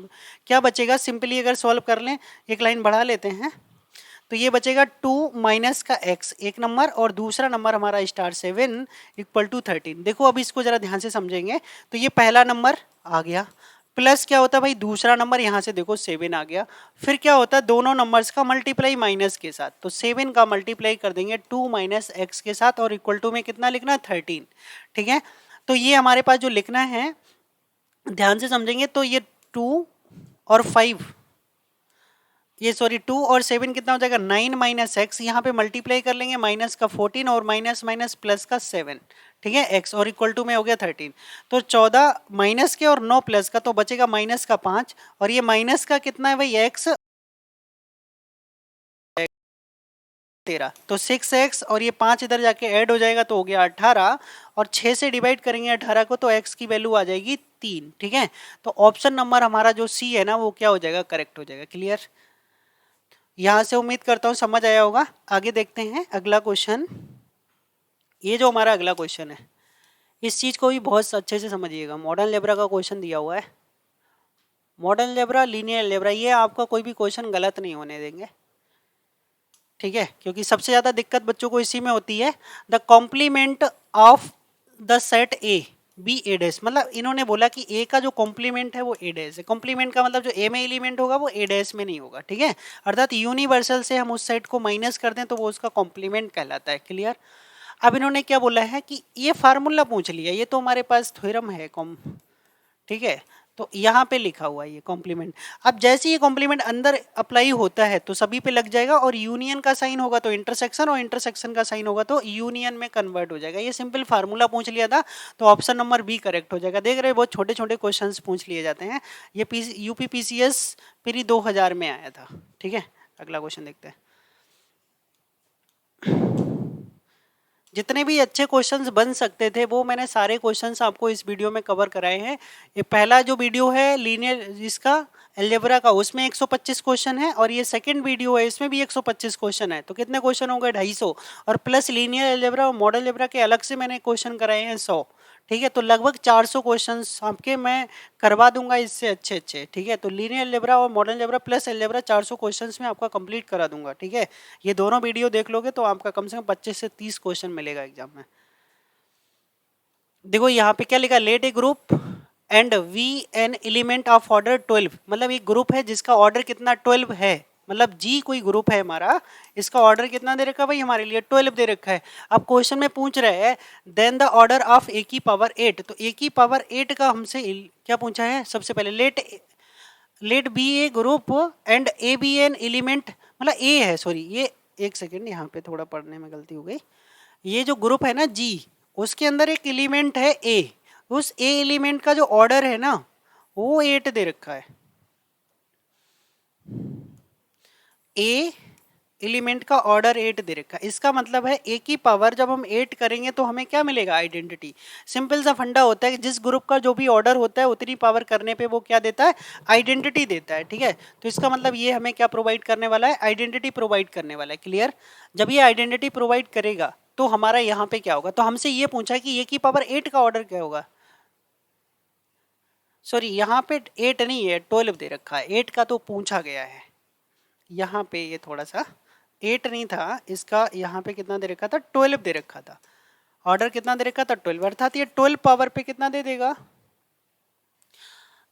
क्या बचेगा, सिंपली अगर सॉल्व कर लें, एक लाइन बढ़ा लेते हैं, तो ये बचेगा 2 माइनस का x एक नंबर, और दूसरा नंबर हमारा स्टार 7 इक्वल टू 13। देखो अब इसको जरा ध्यान से समझेंगे, तो ये पहला नंबर आ गया, प्लस क्या होता है भाई दूसरा नंबर, यहाँ से देखो 7 आ गया, फिर क्या होता है दोनों नंबर्स का मल्टीप्लाई माइनस के साथ, तो 7 का मल्टीप्लाई कर देंगे 2 माइनस एक्स के साथ, और इक्वल टू में कितना लिखना है 13, ठीक है। तो ये हमारे पास जो लिखना है ध्यान से समझेंगे, तो ये 2 और 5, ये सॉरी 2 और 7 कितना हो जाएगा 9 माइनस एक्स, यहाँ पे मल्टीप्लाई कर लेंगे, माइनस का 14 और माइनस माइनस प्लस का 7, ठीक है, x और इक्वल टू में हो गया 13। तो 14 माइनस के और 9 प्लस का, तो बचेगा माइनस का 5, और ये माइनस का कितना है भाई x 13, तो 6x और ये 5 इधर जाके ऐड हो जाएगा, तो हो गया 18, और 6 से डिवाइड करेंगे 18 को, तो x की वैल्यू आ जाएगी 3, ठीक है। तो ऑप्शन नंबर हमारा जो सी है ना वो क्या हो जाएगा, करेक्ट हो जाएगा। क्लियर, यहां से उम्मीद करता हूं समझ आया होगा। आगे देखते हैं अगला क्वेश्चन। ये जो हमारा अगला क्वेश्चन है इस चीज को भी बहुत अच्छे से समझिएगा। मॉडर्न अलजेब्रा का क्वेश्चन दिया हुआ है, मॉडर्न अलजेब्रा, लीनियर अलजेब्रा, ये आपका कोई भी क्वेश्चन गलत नहीं होने देंगे, ठीक है, क्योंकि सबसे ज्यादा दिक्कत बच्चों को इसी में होती है। The complement of the set A B A dash, मतलब इन्होंने बोला कि ए का जो कॉम्प्लीमेंट है वो ए डैश है। कॉम्प्लीमेंट का मतलब जो ए में एलिमेंट होगा वो ए डैश में नहीं होगा, ठीक है। अर्थात यूनिवर्सल से हम उस सेट को माइनस कर दें तो वो उसका कॉम्प्लीमेंट कहलाता है। क्लियर, अब इन्होंने क्या बोला है कि ये फार्मूला पूछ लिया, ये तो हमारे पास थ्योरम है ठीक है, तो यहाँ पे लिखा हुआ है ये कॉम्प्लीमेंट। अब जैसे ये कॉम्प्लीमेंट अंदर अप्लाई होता है तो सभी पे लग जाएगा, और यूनियन का साइन होगा तो इंटरसेक्शन, और इंटरसेक्शन का साइन होगा तो यूनियन में कन्वर्ट हो जाएगा। ये सिंपल फार्मूला पूछ लिया था, तो ऑप्शन नंबर बी करेक्ट हो जाएगा। देख रहे हैं बहुत छोटे छोटे क्वेश्चन पूछ लिए जाते हैं। ये यूपीपीसीएस प्री 2000 में आया था, ठीक है। अगला क्वेश्चन देखते हैं। जितने भी अच्छे क्वेश्चंस बन सकते थे वो मैंने सारे क्वेश्चंस आपको इस वीडियो में कवर कराए हैं। ये पहला जो वीडियो है लीनियर इसका अलजेब्रा का, उसमें 125 क्वेश्चन है, और ये सेकंड वीडियो है इसमें भी 125 क्वेश्चन है। तो कितने क्वेश्चन हो गए, 250, और प्लस लीनियर अलजेब्रा और मॉडल अलजेब्रा के अलग से मैंने क्वेश्चन कराए हैं 100, ठीक है। तो लगभग 400 क्वेश्चंस आपके मैं करवा दूंगा इससे अच्छे अच्छे, ठीक है। तो लीनियर अलजेब्रा और model algebra plus algebra 400 questions में आपका कंप्लीट करा दूंगा, ठीक है। ये दोनों वीडियो देख लोगे तो आपका कम से कम 25 से 30 क्वेश्चन मिलेगा एग्जाम में। देखो यहाँ पे क्या लिखा, let a group and be an element of order 12, मतलब एक ग्रुप है जिसका ऑर्डर कितना 12 है, मतलब जी कोई ग्रुप है हमारा, इसका ऑर्डर कितना दे रखा है भाई, हमारे लिए 12 दे रखा है। अब क्वेश्चन में पूछ रहे हैं देन द ऑर्डर ऑफ ए की पावर 8, तो ए की पावर 8 का हमसे क्या पूछा है, सबसे पहले let be a group and a be an element, मतलब ए है, सॉरी ये एक सेकेंड यहाँ पे थोड़ा पढ़ने में गलती हो गई। ये जो ग्रुप है ना जी, उसके अंदर एक एलिमेंट है ए, उस ए एलिमेंट का जो ऑर्डर है ना वो 8 दे रखा है। ए एलिमेंट का ऑर्डर 8 दे रखा है, इसका मतलब है ए की पावर जब हम 8 करेंगे तो हमें क्या मिलेगा, आइडेंटिटी। सिंपल सा फंडा होता है कि जिस ग्रुप का जो भी ऑर्डर होता है उतनी पावर करने पे वो क्या देता है, आइडेंटिटी देता है, ठीक है। तो इसका मतलब ये हमें क्या प्रोवाइड करने वाला है, आइडेंटिटी प्रोवाइड करने वाला है। क्लियर, जब ये आइडेंटिटी प्रोवाइड करेगा तो हमारा यहाँ पे क्या होगा, तो हमसे ये पूछा है कि ए की पावर 8 का ऑर्डर क्या होगा, सॉरी यहाँ पे 8 नहीं है 12 दे रखा है, 8 का तो पूछा गया है यहाँ पे, ये थोड़ा सा 8 नहीं था इसका, यहाँ पे कितना दे रखा था, 12 दे रखा था। ऑर्डर कितना दे रखा था, 12, अर्थात ये 12 पावर पे कितना दे देगा,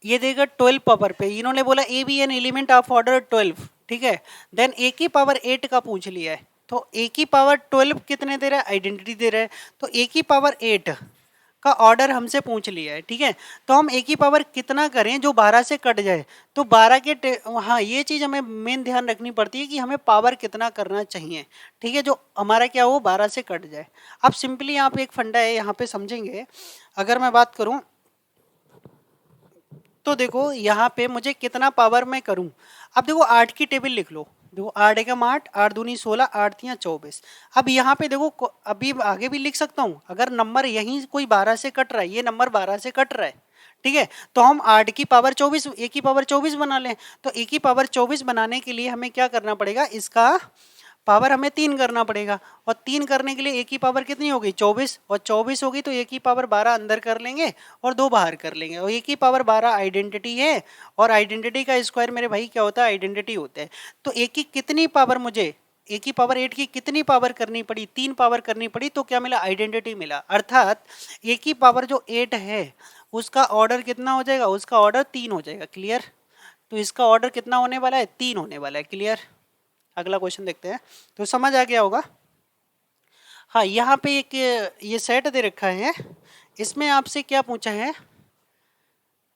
ये देगा 12 पावर पे। इन्होंने बोला a be an element of order 12, ठीक है। देन ए की पावर 8 का पूछ लिया है, तो ए की पावर 12 कितने दे रहा है, आइडेंटिटी दे रहा है, तो ए की पावर 8 का ऑर्डर हमसे पूछ लिया है, ठीक है। तो हम ए की पावर कितना करें जो 12 से कट जाए, तो 12 के हाँ ये चीज हमें मेन ध्यान रखनी पड़ती है कि हमें पावर कितना करना चाहिए, ठीक है, जो हमारा क्या हो 12 से कट जाए। अब सिंपली यहाँ पे एक फंडा है, यहाँ पे समझेंगे। अगर मैं बात करूं तो देखो यहाँ पे मुझे कितना पावर मैं करूं, अब देखो 8 की टेबल लिख लो, देखो 8 एकम 8, 8 दूनी 16, 8 तियां 24। अब यहाँ पे देखो अभी आगे भी लिख सकता हूँ, अगर नंबर यहीं कोई 12 से कट रहा है, ये नंबर 12 से कट रहा है, ठीक है, तो हम 8 की पावर 24, ए की पावर 24 बना लें। तो ए की पावर 24 बनाने के लिए हमें क्या करना पड़ेगा, इसका पावर हमें 3 करना पड़ेगा, और 3 करने के लिए ए की पावर कितनी होगी 24, और 24 होगी तो ए की पावर 12 अंदर कर लेंगे और 2 बाहर कर लेंगे, और ए की पावर 12 आइडेंटिटी है, और आइडेंटिटी का स्क्वायर मेरे भाई क्या होता है, आइडेंटिटी होता है। तो ए की कितनी पावर, मुझे ए की पावर 8 की कितनी पावर करनी पड़ी, 3 पावर करनी पड़ी, तो क्या मिला, आइडेंटिटी मिला। अर्थात ए की पावर जो 8 है उसका ऑर्डर कितना हो जाएगा, उसका ऑर्डर 3 हो जाएगा। क्लियर, तो इसका ऑर्डर कितना होने वाला है, 3 होने वाला है। क्लियर, अगला क्वेश्चन देखते हैं, तो समझ आ गया होगा। हाँ यहाँ पे एक ये सेट दे रखा है, इसमें आपसे क्या पूछा है,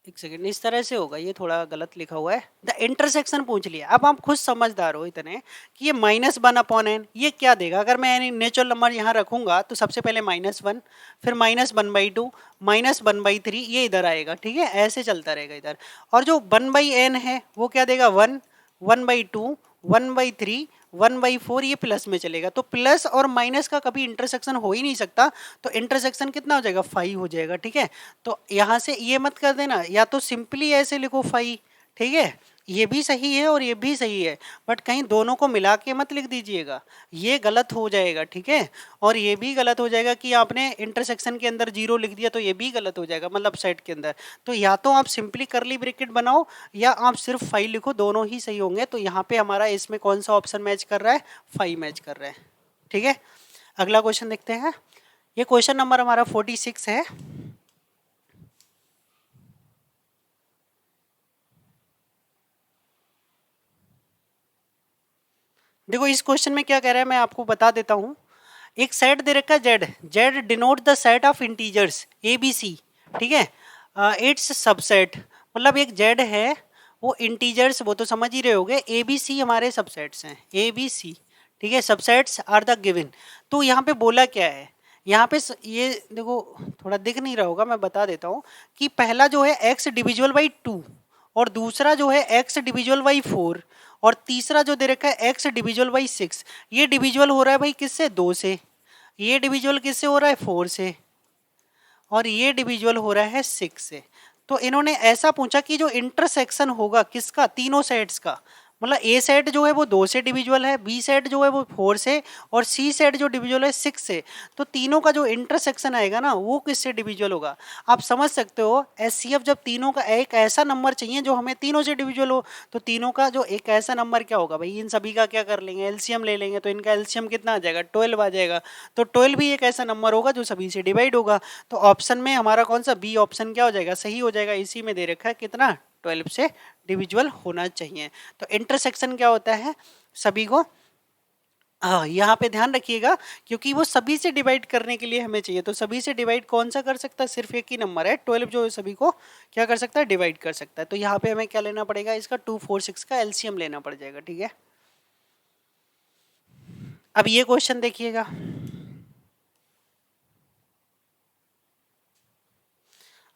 एक सेकेंड, इस तरह से होगा, ये थोड़ा गलत लिखा हुआ है, द इंटरसेक्शन पूछ लिया। अब आप खुद समझदार हो इतने कि ये -1/n ये क्या देगा, अगर मैं नेचुरल नंबर यहाँ रखूंगा तो सबसे पहले -1, फिर -1/2, -1/3, ये इधर आएगा, ठीक है, ऐसे चलता रहेगा इधर। और जो 1/n है वो क्या देगा, 1, 1/2, 1/3, 1/4 ये प्लस में चलेगा, तो प्लस और माइनस का कभी इंटरसेक्शन हो ही नहीं सकता, तो इंटरसेक्शन कितना हो जाएगा 5 हो जाएगा, ठीक है। तो यहाँ से ये मत कर देना, या तो सिंपली ऐसे लिखो 5, ठीक है, ये भी सही है और ये भी सही है, बट कहीं दोनों को मिला के मत लिख दीजिएगा, ये गलत हो जाएगा, ठीक है। और ये भी गलत हो जाएगा कि आपने इंटरसेक्शन के अंदर 0 लिख दिया, तो ये भी गलत हो जाएगा, मतलब सेट के अंदर। तो या तो आप सिंपली करली ब्रैकेट बनाओ या आप सिर्फ 5 लिखो, दोनों ही सही होंगे। तो यहाँ पे हमारा इसमें कौन सा ऑप्शन मैच कर रहा है, 5 मैच कर रहा है, ठीक है। अगला क्वेश्चन देखते हैं, ये क्वेश्चन नंबर हमारा 46 है। देखो इस क्वेश्चन में क्या कह रहा है, मैं आपको बता देता हूं। एक सेट दे रखा है Z, Z denote the set of integers A B C, ठीक है, इट्स सबसेट, मतलब एक जेड है, वो इंटीजर्स, वो तो समझ ही रहे होगे, ए बी सी हमारे सबसेट्स हैं, ए बी सी, ठीक है, सबसेट्स आर द गिवन। तो यहाँ पे बोला क्या है, यहाँ पे ये देखो थोड़ा दिख नहीं रहा होगा, मैं बता देता हूँ कि पहला जो है एक्स डिविजुअल बाई 2, और दूसरा जो है एक्स डिविजुअल बाई 4, और तीसरा जो दे रखा है एक्स डिविजुअल बाई 6। ये डिविजुअल हो रहा है भाई किससे, 2 से, ये डिविजुअल किससे हो रहा है, 4 से, और ये डिविजुअल हो रहा है 6 से। तो इन्होंने ऐसा पूछा कि जो इंटरसेक्शन होगा किसका, तीनों सेट्स का, मतलब ए सेट जो है वो 2 से डिविजुअल है, बी सेट जो है वो 4 से, और सी सेट जो डिविजुअल है 6 से। तो तीनों का जो इंटरसेक्शन आएगा ना वो किससे डिविजुअल होगा। आप समझ सकते हो एचसीएफ जब तीनों का एक ऐसा नंबर चाहिए जो हमें तीनों से डिविजुअल हो, तो तीनों का जो एक ऐसा नंबर क्या होगा भाई, इन सभी का क्या कर लेंगे, एलसीएम ले लेंगे, तो इनका एलसीएम कितना आ जाएगा, 12 आ जाएगा। तो 12 भी एक ऐसा नंबर होगा जो सभी से डिवाइड होगा। तो ऑप्शन में हमारा कौन सा, बी ऑप्शन क्या हो जाएगा, सही हो जाएगा। इसी में दे रखा है कितना, 12 से डिविजुअल होना चाहिए। तो इंटरसेक्शन क्या होता है, सभी को, हाँ यहाँ पे ध्यान रखिएगा, क्योंकि वो सभी से डिवाइड करने के लिए हमें चाहिए। तो सभी से डिवाइड कौन सा कर सकता है, सिर्फ एक ही नंबर है 12 जो सभी को क्या कर सकता है, डिवाइड कर सकता है। तो यहाँ पे हमें क्या लेना पड़ेगा, इसका 246 का एलसीएम लेना पड़ जाएगा, ठीक है। अब ये क्वेश्चन देखिएगा,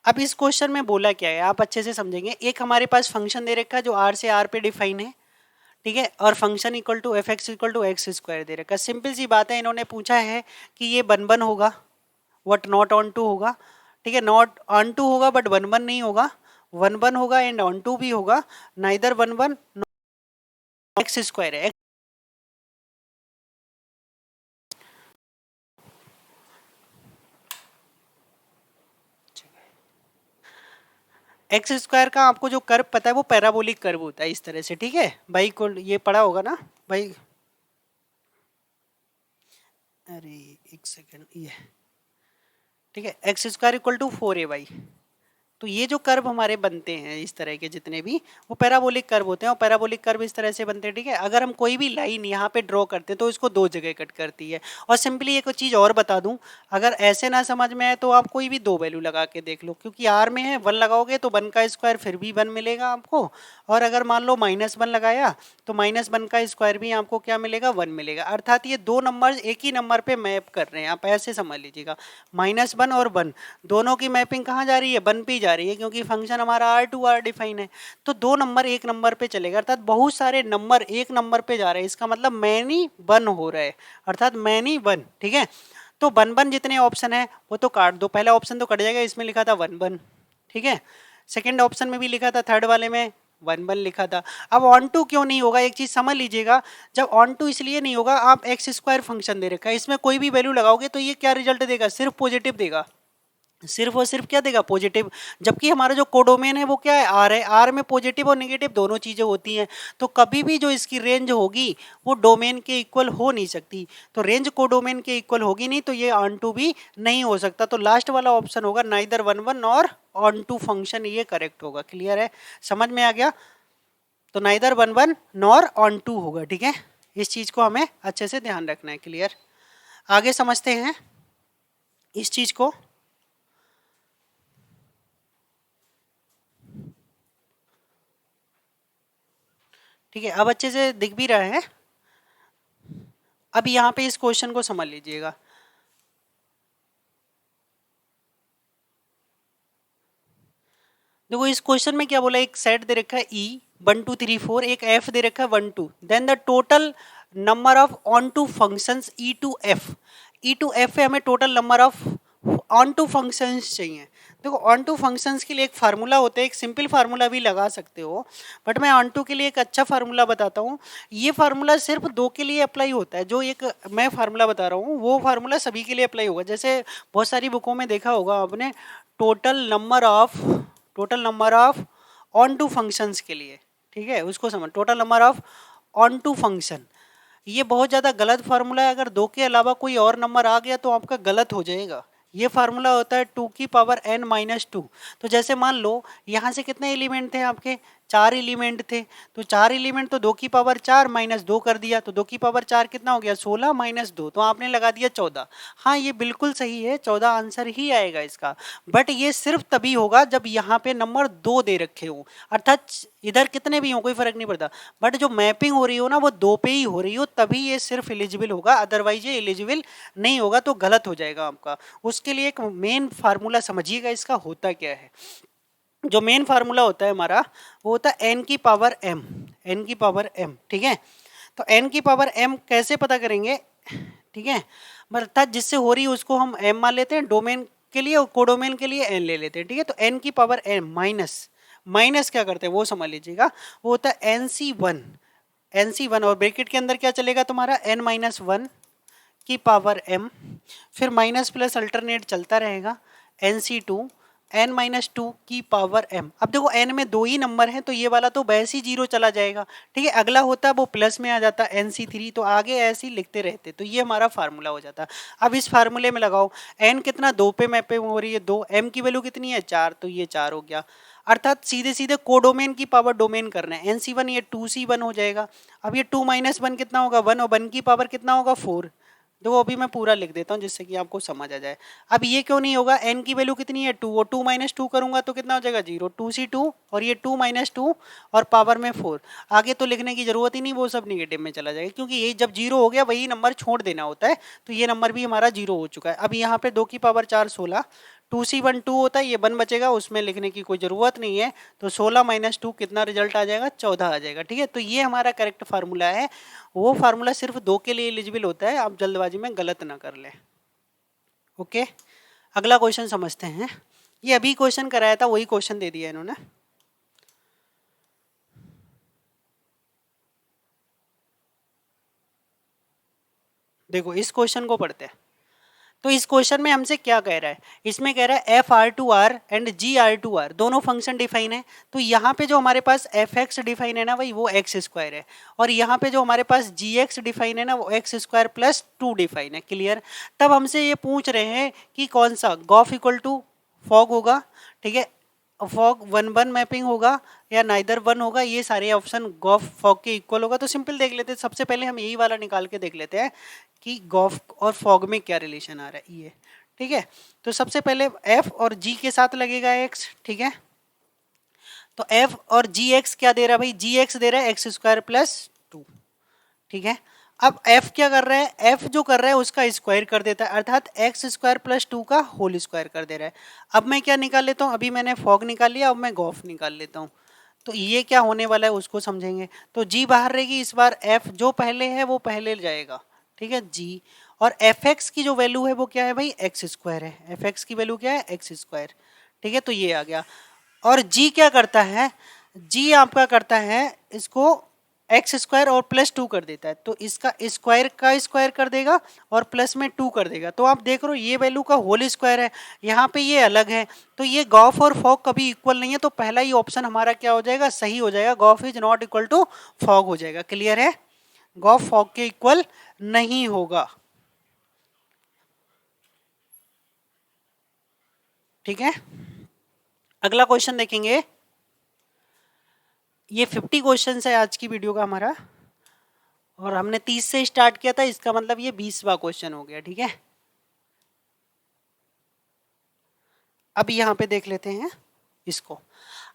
अब इस क्वेश्चन में बोला क्या है आप अच्छे से समझेंगे। एक हमारे पास फंक्शन दे रखा है जो आर से आर पे डिफाइन है, ठीक है, और function equal to F X equal to X square दे रखा है। सिंपल सी बात है, इन्होंने पूछा है कि ये वन वन होगा, वट नॉट ऑन टू होगा, ठीक है, नॉट ऑन टू होगा बट वन वन नहीं होगा, वन वन होगा एंड ऑन टू भी होगा, neither one one x square है। एक्स स्क्वायर का आपको जो कर्व पता है वो पैराबोलिक कर्व होता है इस तरह से, ठीक है भाई, को ये पढ़ा होगा ना भाई, अरे एक सेकेंड, ये ठीक है, x square equal to 4ay। तो ये जो कर्व हमारे बनते हैं इस तरह के जितने भी, वो पैराबोलिक कर्व होते हैं, और पैराबोलिक कर्व इस तरह से बनते हैं, ठीक है। अगर हम कोई भी लाइन यहाँ पे ड्रॉ करते हैं तो इसको दो जगह कट करती है। और सिंपली एक चीज़ और बता दूं, अगर ऐसे ना समझ में आए तो आप कोई भी दो वैल्यू लगा के देख लो, क्योंकि आर में है 1 लगाओगे तो 1 का स्क्वायर फिर भी 1 मिलेगा आपको, और अगर मान लो -1 लगाया तो -1 का स्क्वायर भी आपको क्या मिलेगा, 1 मिलेगा। अर्थात ये दो नंबर एक ही नंबर पे मैप कर रहे हैं, आप ऐसे समझ लीजिएगा। -1 और 1 दोनों की मैपिंग कहाँ जा रही है, 1 पे जा रही है, क्योंकि फंक्शन हमारा R2R डिफाइन है। तो दो नंबर एक नंबर पे चलेगा, अर्थात बहुत सारे नंबर एक नंबर पे जा रहे हैं, इसका मतलब मैनी 1 हो रहा है, अर्थात मैनी 1, ठीक है। तो 1 जितने ऑप्शन है वो तो काट दो, पहला ऑप्शन तो कट जाएगा, इसमें लिखा था 1 ठीक है, सेकेंड ऑप्शन में भी लिखा था, थर्ड वाले में 1 लिखा था। अब ऑन टू क्यों नहीं होगा, एक चीज समझ लीजिएगा, जब ऑन टू इसलिए नहीं होगा, आप एक्स स्क्वायर फंक्शन दे रखा है, इसमें कोई भी वैल्यू लगाओगे तो ये क्या रिजल्ट देगा, सिर्फ पॉजिटिव देगा, सिर्फ और सिर्फ क्या देगा, पॉजिटिव। जबकि हमारा जो कोडोमेन है वो क्या है, आर है, आर में पॉजिटिव और नेगेटिव दोनों चीजें होती हैं। तो कभी भी जो इसकी रेंज होगी वो डोमेन के इक्वल हो नहीं सकती, तो रेंज कोडोमेन के इक्वल होगी नहीं, तो ये ऑन टू भी नहीं हो सकता। तो लास्ट वाला ऑप्शन होगा नाइदर 1 और ऑन टू फंक्शन, ये करेक्ट होगा। क्लियर है, समझ में आ गया। तो नाइदर 1 नॉर ऑन टू होगा, ठीक है, इस चीज को हमें अच्छे से ध्यान रखना है। क्लियर, आगे समझते हैं इस चीज को। ठीक है, अब अच्छे से दिख भी रहा है। अब यहाँ पे इस क्वेश्चन को समझ लीजिएगा, देखो इस क्वेश्चन में क्या बोला, एक सेट दे रखा है ई 1 2 3 4, एक एफ दे रखा है 1 2, then the total number of onto functions E to F है, हमें total number of onto functions चाहिए। देखो ऑन टू फंक्शंस के लिए एक फार्मूला होता है, एक सिंपल फार्मूला भी लगा सकते हो, बट मैं ऑन टू के लिए एक अच्छा फार्मूला बताता हूँ। ये फार्मूला सिर्फ दो के लिए अप्लाई होता है, जो एक मैं फार्मूला बता रहा हूँ वो फार्मूला सभी के लिए अप्लाई होगा। जैसे बहुत सारी बुकों में देखा होगा आपने, total number of onto functions के लिए, ठीक है, उसको समझ, total number of onto function, ये बहुत ज़्यादा गलत फार्मूला है। अगर दो के अलावा कोई और नंबर आ गया तो आपका गलत हो जाएगा। ये फार्मूला होता है 2 की पावर n माइनस 2। तो जैसे मान लो यहाँ से कितने एलिमेंट थे आपके, 4 एलिमेंट थे, तो 4 एलिमेंट तो 2 की पावर 4 माइनस 2 कर दिया, तो 2 की पावर 4 कितना हो गया, 16 माइनस 2, तो आपने लगा दिया 14। हाँ ये बिल्कुल सही है, 14 आंसर ही आएगा इसका। बट ये सिर्फ तभी होगा जब यहाँ पे नंबर 2 दे रखे हो, अर्थात इधर कितने भी हो कोई फर्क नहीं पड़ता, बट जो मैपिंग हो रही हो ना वो 2 पे ही हो रही हो, तभी ये सिर्फ एलिजिबल होगा, अदरवाइज ये एलिजिबल नहीं होगा, तो गलत हो जाएगा आपका। उसके लिए एक मेन फार्मूला समझिएगा इसका होता क्या है। जो मेन फार्मूला होता है हमारा वो होता है n की पावर m, ठीक है। तो n की पावर m कैसे पता करेंगे, ठीक है, अर्थात जिससे हो रही है उसको हम m मान लेते हैं डोमेन के लिए, और कोडोमेन के लिए n ले लेते हैं, ठीक है। तो n की पावर m माइनस क्या करते हैं वो समझ लीजिएगा, वो होता है nc1 और ब्रैकेट के अंदर क्या चलेगा तुम्हारा n माइनस 1 की पावर m, फिर माइनस प्लस अल्टरनेट चलता रहेगा, nc2 n माइनस 2 की पावर m। अब देखो n में 2 ही नंबर हैं तो ये वाला तो वैसे ही 0 चला जाएगा, ठीक है। अगला होता है वो प्लस में आ जाता nc3, तो आगे ऐसे ही लिखते रहते, तो ये हमारा फार्मूला हो जाता। अब इस फार्मूले में लगाओ n कितना 2 पे मैपिंग हो रही है 2, m की वैल्यू कितनी है 4, तो ये 4 हो गया, अर्थात सीधे सीधे कोडोमेन की पावर डोमेन करना है, nc1 ये 2c1 हो जाएगा। अब ये 2 माइनस 1 कितना होगा 1, और 1 की पावर कितना होगा 4। देखो अभी मैं पूरा लिख देता हूँ जिससे कि आपको समझ आ जाए। अब ये क्यों नहीं होगा, n की वैल्यू कितनी है 2, और 2 माइनस 2 करूंगा तो कितना हो जाएगा 0, 2c2, और ये 2 माइनस 2 और पावर में 4। आगे तो लिखने की जरूरत ही नहीं, वो सब निगेटिव में चला जाएगा, क्योंकि ये जब 0 हो गया वही नंबर छोड़ देना होता है, तो ये नंबर भी हमारा 0 हो चुका है। अब यहाँ पे 2 की पावर 4 16, 2c1 2 होता है, ये 1 बचेगा, उसमें लिखने की कोई ज़रूरत नहीं है, तो 16 माइनस 2 कितना रिजल्ट आ जाएगा 14 आ जाएगा, ठीक है। तो ये हमारा करेक्ट फार्मूला है, वो फार्मूला सिर्फ 2 के लिए एलिजिबल होता है, आप जल्दबाजी में गलत ना कर लें। ओके, अगला क्वेश्चन समझते हैं। ये अभी क्वेश्चन कराया था वही क्वेश्चन दे दिया इन्होंने। देखो इस क्वेश्चन को पढ़ते हैं। तो इस क्वेश्चन में हमसे क्या कह रहा है, इसमें कह रहा है FR2R एंड GR2R दोनों फंक्शन डिफाइन है। तो यहाँ पे जो हमारे पास fx डिफाइन है ना भाई वो x स्क्वायर है, और यहाँ पे जो हमारे पास gx डिफाइन है ना वो x स्क्वायर प्लस 2 डिफाइन है। क्लियर। तब हमसे ये पूछ रहे हैं कि कौन सा गॉफ इक्वल टू फॉग होगा, ठीक है, फॉग 1 1 मैपिंग होगा या नाइदर 1 होगा, ये सारे ऑप्शन गॉफ फॉग के इक्वल होगा। तो सिंपल देख लेते हैं, सबसे पहले हम यही वाला निकाल के देख लेते हैं कि गॉफ और फॉग में क्या रिलेशन आ रहा है ये, ठीक है। तो सबसे पहले f और g के साथ लगेगा x, ठीक है। तो f और gx क्या दे रहा है भाई, gx दे रहा है x स्क्वायर प्लस 2, ठीक है। अब f क्या कर रहा है, f जो कर रहा है उसका स्क्वायर कर देता है, अर्थात x स्क्वायर प्लस 2 का होल स्क्वायर कर दे रहा है। अब मैं क्या निकाल लेता हूँ, अभी मैंने फॉग निकाल लिया, अब मैं गॉफ निकाल लेता हूँ। तो ये क्या होने वाला है उसको समझेंगे। तो g बाहर रहेगी, इस बार f जो पहले है वो पहले जाएगा, ठीक है g, और fx की जो वैल्यू है वो क्या है भाई x स्क्वायर है, fx की वैल्यू क्या है x स्क्वायर, ठीक है। तो ये आ गया, और g क्या करता है, g आपका करता है इसको एक्स स्क्वायर और प्लस 2 कर देता है, तो इसका स्क्वायर का स्क्वायर कर देगा और प्लस में 2 कर देगा। तो आप देख रहे हो ये वैल्यू का होल स्क्वायर है, यहाँ पे ये अलग है, तो ये गॉफ और फॉग कभी इक्वल नहीं है, तो पहला ही ऑप्शन हमारा क्या हो जाएगा, सही हो जाएगा, gof is not equal to fog हो जाएगा। क्लियर है, गॉफ फॉग के इक्वल नहीं होगा, ठीक है। अगला क्वेश्चन देखेंगे, ये 50 क्वेश्चन है आज की वीडियो का हमारा, और हमने 30 से स्टार्ट किया था, इसका मतलब ये 20वां क्वेश्चन हो गया, ठीक है। अब यहाँ पे देख लेते हैं इसको।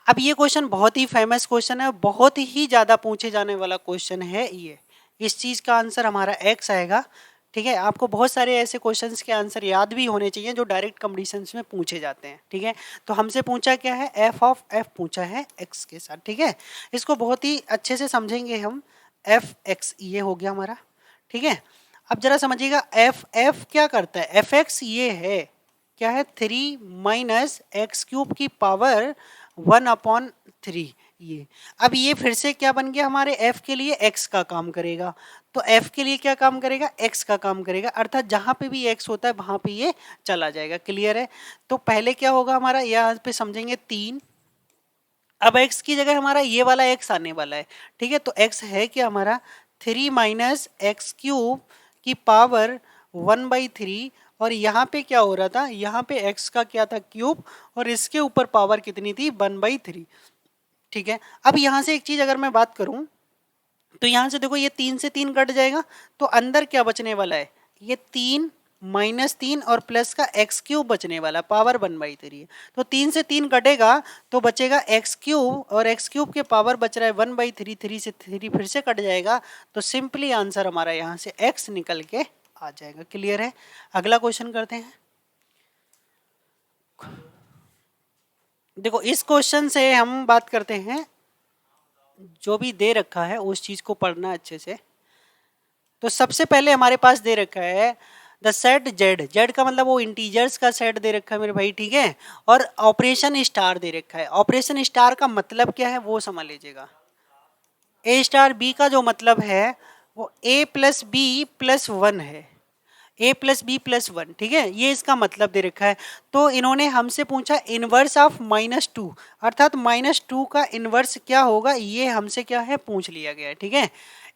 अब ये क्वेश्चन बहुत ही फेमस क्वेश्चन है, बहुत ही ज्यादा पूछे जाने वाला क्वेश्चन है ये। इस चीज का आंसर हमारा x आएगा, ठीक है, आपको बहुत सारे ऐसे क्वेश्चंस के आंसर याद भी होने चाहिए जो डायरेक्ट कंपटीशंस में पूछे जाते हैं। ठीक है, तो हमसे पूछा क्या है, एफ ऑफ एफ पूछा है एक्स के साथ। ठीक है, इसको बहुत ही अच्छे से समझेंगे हम। एफ एक्स ये हो गया हमारा। ठीक है, अब जरा समझिएगा एफ एफ क्या करता है, एफ एक्स ये है क्या है, 3 माइनस एक्स क्यूब की पावर 1/3 ये। अब ये फिर से क्या बन गया हमारे f के लिए x का काम करेगा, तो f के लिए क्या काम करेगा, x का काम करेगा, अर्थात जहां पे भी x होता है वहां पे ये चला जाएगा। क्लियर है, तो पहले क्या होगा हमारा, यहाँ पे समझेंगे 3। अब x की जगह हमारा ये वाला x आने वाला है। ठीक है, तो x है क्या हमारा 3 माइनस एक्स क्यूब की पावर 1/3, और यहाँ पे क्या हो रहा था, यहाँ पे x का क्या था क्यूब, और इसके ऊपर पावर कितनी थी 1/3। ठीक है, अब यहां से एक चीज अगर मैं बात करूं तो यहां से देखो ये 3 से 3 कट जाएगा, तो अंदर क्या बचने वाला है, ये 3 माइनस 3 और प्लस का एक्स क्यूब बचने वाला, पावर 1/3 है। तो 3 से 3 कटेगा तो बचेगा एक्स क्यूब, और एक्स क्यूब के पावर बच रहा है 1/3, 3 से 3 फिर से कट जाएगा, तो सिंपली आंसर हमारा यहाँ से एक्स निकल के आ जाएगा। क्लियर है, अगला क्वेश्चन करते हैं। देखो इस क्वेश्चन से हम बात करते हैं, जो भी दे रखा है उस चीज को पढ़ना अच्छे से। तो सबसे पहले हमारे पास दे रखा है द सेट जेड, जेड का मतलब वो इंटीजर्स का सेट दे रखा है मेरे भाई। ठीक है, और ऑपरेशन स्टार दे रखा है। ऑपरेशन स्टार का मतलब क्या है वो समझ लीजिएगा। ए स्टार बी का जो मतलब है वो ए प्लस बी प्लस 1 है, ए प्लस बी प्लस 1। ठीक है, ये इसका मतलब दे रखा है। तो इन्होंने हमसे पूछा इनवर्स ऑफ -2, अर्थात -2 का इनवर्स क्या होगा, ये हमसे क्या है पूछ लिया गया है। ठीक है,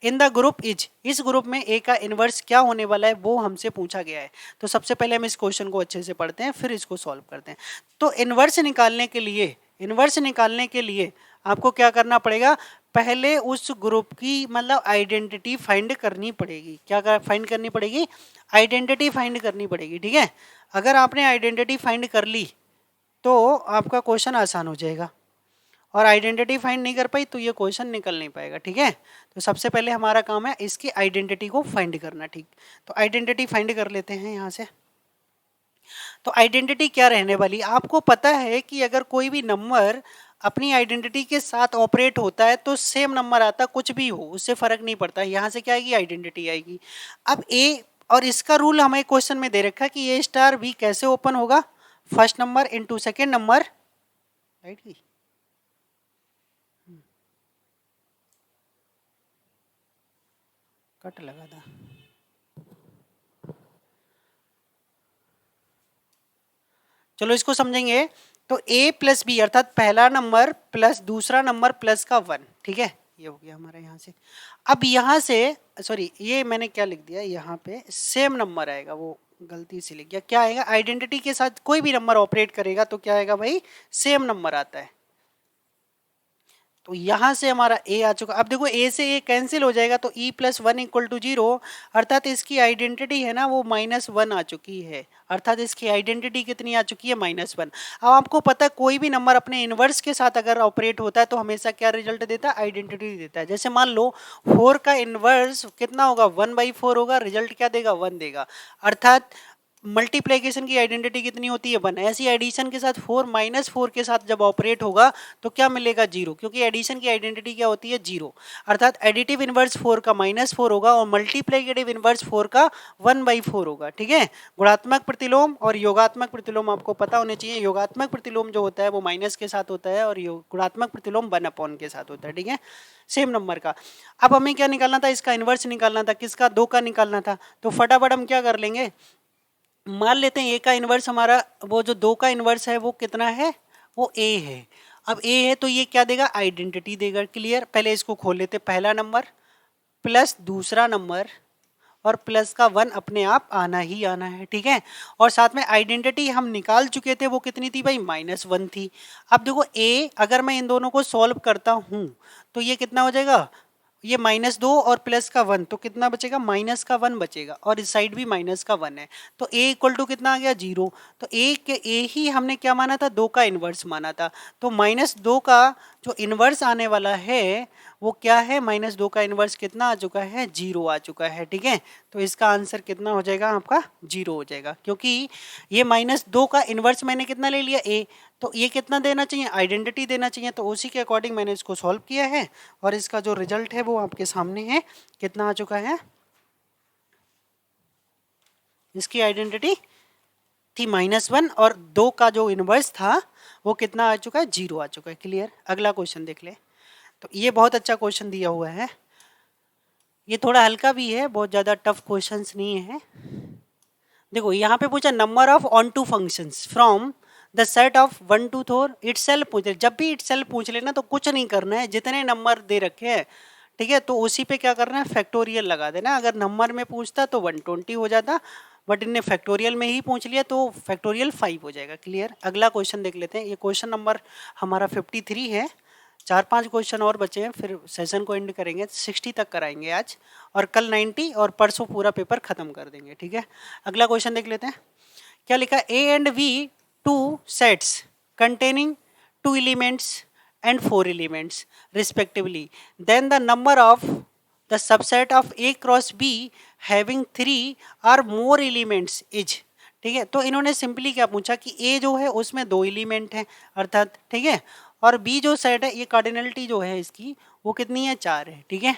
इन द ग्रुप इज, इस ग्रुप में ए का इनवर्स क्या होने वाला है वो हमसे पूछा गया है। तो सबसे पहले हम इस क्वेश्चन को अच्छे से पढ़ते हैं, फिर इसको सॉल्व करते हैं। तो इनवर्स निकालने के लिए, इनवर्स निकालने के लिए आपको क्या करना पड़ेगा, पहले उस ग्रुप की मतलब आइडेंटिटी फाइंड करनी पड़ेगी। क्या फाइंड करनी पड़ेगी, आइडेंटिटी फाइंड करनी पड़ेगी। ठीक है, अगर आपने आइडेंटिटी फाइंड कर ली तो आपका क्वेश्चन आसान हो जाएगा, और आइडेंटिटी फाइंड नहीं कर पाई तो ये क्वेश्चन निकल नहीं पाएगा। ठीक है, तो सबसे पहले हमारा काम है इसकी आइडेंटिटी को फाइंड करना। ठीक, तो आइडेंटिटी फाइंड कर लेते हैं यहाँ से। तो आइडेंटिटी क्या रहने वाली, आपको पता है कि अगर कोई भी नंबर अपनी आइडेंटिटी के साथ ऑपरेट होता है तो सेम नंबर आता, कुछ भी हो उससे फर्क नहीं पड़ता। यहाँ से क्या आएगी, आइडेंटिटी आएगी। अब ए, और इसका रूल हमें क्वेश्चन में दे रखा है कि ए स्टार बी कैसे ओपन होगा, first number into second number, right की कट लगा था। चलो इसको समझेंगे। तो a प्लस बी अर्थात पहला नंबर प्लस दूसरा नंबर प्लस का 1। ठीक है, ये हो गया हमारा यहाँ से। अब यहाँ से सॉरी, ये मैंने क्या लिख दिया, यहाँ पे सेम नंबर आएगा, वो गलती से लिख गया। क्या आएगा, आइडेंटिटी के साथ कोई भी नंबर ऑपरेट करेगा तो क्या आएगा भाई, सेम नंबर आता है। तो यहां से हमारा a आ चुका। अब देखो a से a कैंसिल हो जाएगा तो e प्लस 1 इक्वल टू 0, अर्थात इसकी आइडेंटिटी है ना वो -1 आ चुकी है, अर्थात इसकी आइडेंटिटी कितनी आ चुकी है, -1। अब आपको पता है कोई भी नंबर अपने इनवर्स के साथ अगर ऑपरेट होता है तो हमेशा क्या रिजल्ट देता है, आइडेंटिटी देता है। जैसे मान लो 4 का इनवर्स कितना होगा, 1/4 होगा, रिजल्ट क्या देगा, 1 देगा। अर्थात मल्टीप्लिकेशन की आइडेंटिटी कितनी होती है, 1। ऐसी एडिशन के साथ 4 -4 के साथ जब ऑपरेट होगा तो क्या मिलेगा, 0, क्योंकि एडिशन की आइडेंटिटी क्या होती है, 0। अर्थात एडिटिव इनवर्स 4 का -4 होगा और मल्टीप्लिकेटिव इनवर्स 4 का 1/4 होगा। ठीक है, गुणात्मक प्रतिलोम और योगात्मक प्रतिलोम आपको पता होने चाहिए। योगात्मक प्रतिलोम जो होता है वो माइनस के साथ होता है और गुणात्मक प्रतिलोम 1/, के साथ होता है। ठीक है, सेम नंबर का। अब हमें क्या निकालना था, इसका इनवर्स निकालना था, किसका, 2 का निकालना था। तो फटाफट हम क्या कर लेंगे, मान लेते हैं ए का इनवर्स हमारा, वो जो 2 का इनवर्स है वो कितना है, वो ए है। अब ए है तो ये क्या देगा, आइडेंटिटी देगा। क्लियर, पहले इसको खोल लेते, पहला नंबर प्लस दूसरा नंबर और प्लस का 1 अपने आप आना ही आना है। ठीक है, और साथ में आइडेंटिटी हम निकाल चुके थे, वो कितनी थी भाई, -1 थी। अब देखो ए, अगर मैं इन दोनों को सॉल्व करता हूं तो ये कितना हो जाएगा, ये -2 और प्लस का 1, तो कितना बचेगा, -1 बचेगा, और इस साइड भी -1 है। तो a इक्वल टू कितना आ गया, 0। तो a ही हमने क्या माना था, 2 का इनवर्स माना था। तो -2 का जो इन्वर्स आने वाला है वो क्या है, -2 का इन्वर्स कितना आ चुका है, 0 आ चुका है, ठीक है। तो इसका आंसर कितना हो जाएगा आपका, 0 हो जाएगा, क्योंकि ये -2 का इन्वर्स मैंने कितना ले लिया, a, तो ये कितना देना चाहिए, आइडेंटिटी देना चाहिए, तो उसी के अकॉर्डिंग मैंने इसको सॉल्व किया है और इसका जो रिजल्ट है वो आपके सामने है, कितना आ चुका है, इसकी आइडेंटिटी थी -1 और 2 का जो इन्वर्स था वो कितना आ चुका है, 0 आ चुका है। क्लियर। अगला क्वेश्चन देख ले। तो ये बहुत अच्छा क्वेश्चन दिया हुआ है, ये थोड़ा हल्का भी है, बहुत ज़्यादा टफ क्वेश्चंस नहीं है। देखो यहाँ पे पूछा number of onto functions from the set of 1 to 4 itself पूछ ले। जब भी इटसेल्फ पूछ लेना तो कुछ नहीं करना है, जितने नंबर दे रखे हैं, ठीक है, तो उसी पे क्या करना है, फैक्टोरियल लगा देना। अगर नंबर में पूछता तो 120 हो जाता, बट इनने फैक्टोरियल में ही पूछ लिया तो फैक्टोरियल 5 हो जाएगा। क्लियर। अगला क्वेश्चन देख लेते हैं। ये क्वेश्चन नंबर हमारा 53 है, 4-5 क्वेश्चन और बचे हैं, फिर सेशन को एंड करेंगे, 60 तक कराएंगे आज, और कल 90 और परसों पूरा पेपर खत्म कर देंगे, ठीक है। अगला क्वेश्चन देख लेते हैं। क्या लिखा, A and B two sets containing 2 elements and 4 elements respectively, then the number of the subset of A cross B having 3 or more elements is, ठीक है। तो इन्होंने सिंपली क्या पूछा कि A जो है उसमें 2 एलिमेंट है अर्थात, ठीक है, और B जो सेट है, ये कार्डिनलिटी जो है इसकी वो कितनी है, 4 है, ठीक है।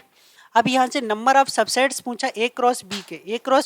अब यहाँ से नंबर ऑफ सबसेट्स पूछा ए क्रॉस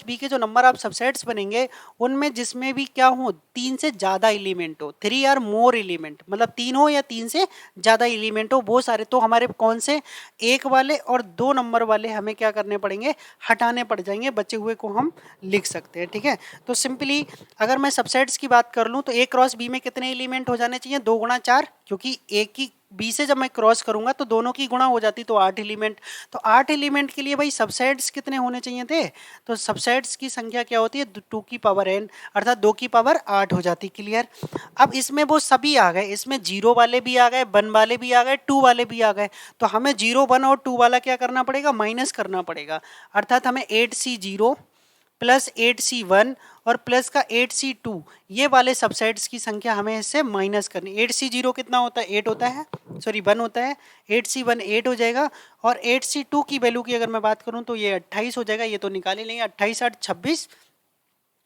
बी के जो नंबर ऑफ सबसेट्स बनेंगे उनमें जिसमें भी क्या हो, 3 से ज़्यादा एलिमेंट हो, 3 और मोर एलिमेंट, मतलब 3 हो या 3 से ज़्यादा एलिमेंट हो, बहुत सारे, तो हमारे कौन से, 1 वाले और 2 नंबर वाले हमें क्या करने पड़ेंगे, हटाने पड़ जाएंगे, बचे हुए को हम लिख सकते हैं, ठीक है। तो सिंपली अगर मैं सबसेट्स की बात कर लूँ तो ए क्रॉस बी में कितने एलिमेंट हो जाने चाहिए, 2 गुणा 4, क्योंकि एक की बी से जब मैं क्रॉस करूंगा तो दोनों की गुणा हो जाती, तो 8 एलिमेंट। तो 8 एलिमेंट के लिए भाई सबसेट्स कितने होने चाहिए थे, तो सबसेट्स की संख्या क्या होती है, 2 की पावर n, अर्थात 2 की पावर 8 हो जाती। क्लियर। अब इसमें वो सभी आ गए, इसमें 0 वाले भी आ गए, 1 वाले भी आ गए, 2 वाले भी आ गए, तो हमें 0, 1 और 2 वाला क्या करना पड़ेगा, माइनस करना पड़ेगा, अर्थात हमें 8c0 प्लस 8c1 और प्लस का 8c2, ये वाले सबसेट्स की संख्या हमें इससे माइनस करनी। 8c0 कितना होता है, 8 होता है, सॉरी 1 होता है, 8c1 8 हो जाएगा, और 8c2 की वैल्यू की अगर मैं बात करूं तो ये 28 हो जाएगा, ये तो निकाल ही लेंगे, 28 8 26,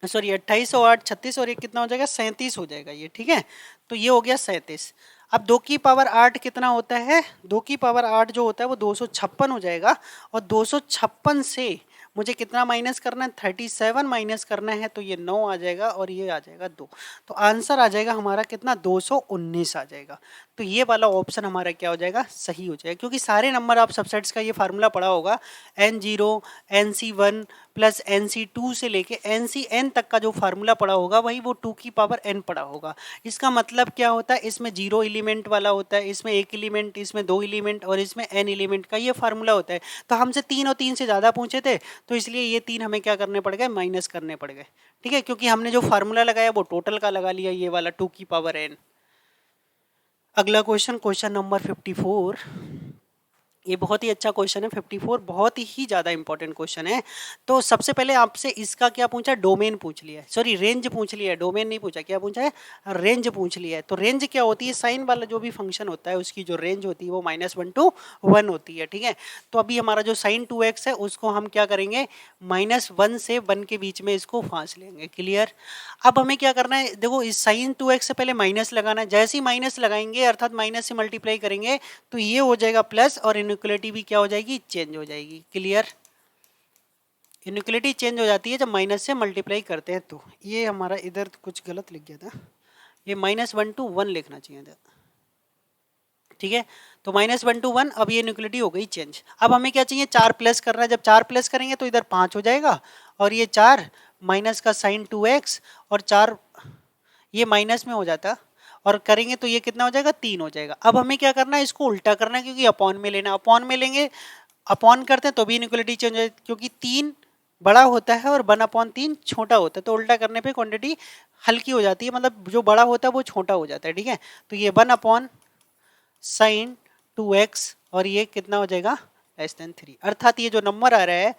सॉरी 28 और 8 36, और ये कितना हो जाएगा, 37 हो जाएगा ये, ठीक है। तो ये हो गया 37। अब 2 की पावर 8 कितना होता है, 2 की पावर 8 जो होता है वो 256 हो जाएगा, और 256 से मुझे कितना माइनस करना है, 37 माइनस करना है, तो ये 9 आ जाएगा और ये आ जाएगा 2, तो आंसर आ जाएगा हमारा कितना, 219 आ जाएगा। तो ये वाला ऑप्शन हमारा क्या हो जाएगा, सही हो जाएगा, क्योंकि सारे नंबर आप सबसेट्स का ये फार्मूला पढ़ा होगा, n0 nc1 प्लस nc2 से लेके ncn तक का जो फार्मूला पड़ा होगा वही वो 2 की पावर n पड़ा होगा। इसका मतलब क्या होता है, इसमें 0 एलिमेंट वाला होता है, इसमें 1 एलिमेंट, इसमें 2 एलिमेंट और इसमें n एलिमेंट का ये फार्मूला होता है। तो हमसे 3 और 3 से ज़्यादा पूछे थे, तो इसलिए ये 3 हमें क्या करने पड़ गए, माइनस करने पड़ गए, ठीक है, क्योंकि हमने जो फार्मूला लगाया वो टोटल का लगा लिया, ये वाला 2 की पावर n। अगला क्वेश्चन, क्वेश्चन नंबर 54, ये बहुत ही अच्छा क्वेश्चन है, 54 बहुत ही ज़्यादा इंपॉर्टेंट क्वेश्चन है। तो सबसे पहले आपसे इसका क्या पूछा, डोमेन पूछ लिया है, सॉरी रेंज पूछ लिया है, डोमेन नहीं पूछा, क्या पूछा है, रेंज पूछ लिया है। तो रेंज क्या होती है, साइन वाला जो भी फंक्शन होता है उसकी जो रेंज होती है वो -1 to 1 होती है, ठीक है। तो अभी हमारा जो साइन 2x है उसको हम क्या करेंगे, -1 से 1 के बीच में इसको फांस लेंगे। क्लियर। अब हमें क्या करना है, देखो इस साइन 2x से पहले माइनस लगाना है, जैसे ही माइनस लगाएंगे अर्थात माइनस से मल्टीप्लाई करेंगे तो ये हो जाएगा प्लस, और इनइक्वलिटी भी क्या हो जाएगी, चेंज हो जाएगी। क्लियर। इनइक्वलिटी चेंज हो जाती है जब माइनस से मल्टीप्लाई करते हैं। तो ये हमारा इधर कुछ गलत लिख गया था, ये -1 to 1 लिखना चाहिए था, ठीक है। तो -1 to 1, अब ये इनइक्वलिटी हो गई चेंज। अब हमें क्या चाहिए, 4 प्लस करना है, जब 4 प्लस करेंगे तो इधर 5 हो जाएगा, और ये 4 माइनस का साइन 2x और 4 ये माइनस में हो जाता, और करेंगे तो ये कितना हो जाएगा, 3 हो जाएगा। अब हमें क्या करना है, इसको उल्टा करना है, क्योंकि अपॉन में लेना, अपॉन में लेंगे, अपॉन करते हैं तो भी इनइक्वलिटी चेंज हो जाएगी, क्योंकि 3 बड़ा होता है और 1/3 छोटा होता है, तो उल्टा करने पे क्वांटिटी हल्की हो जाती है, मतलब जो बड़ा होता है वो छोटा हो जाता है, ठीक है। तो ये 1/sin 2x और ये कितना हो जाएगा, <3, अर्थात ये जो नंबर आ रहा है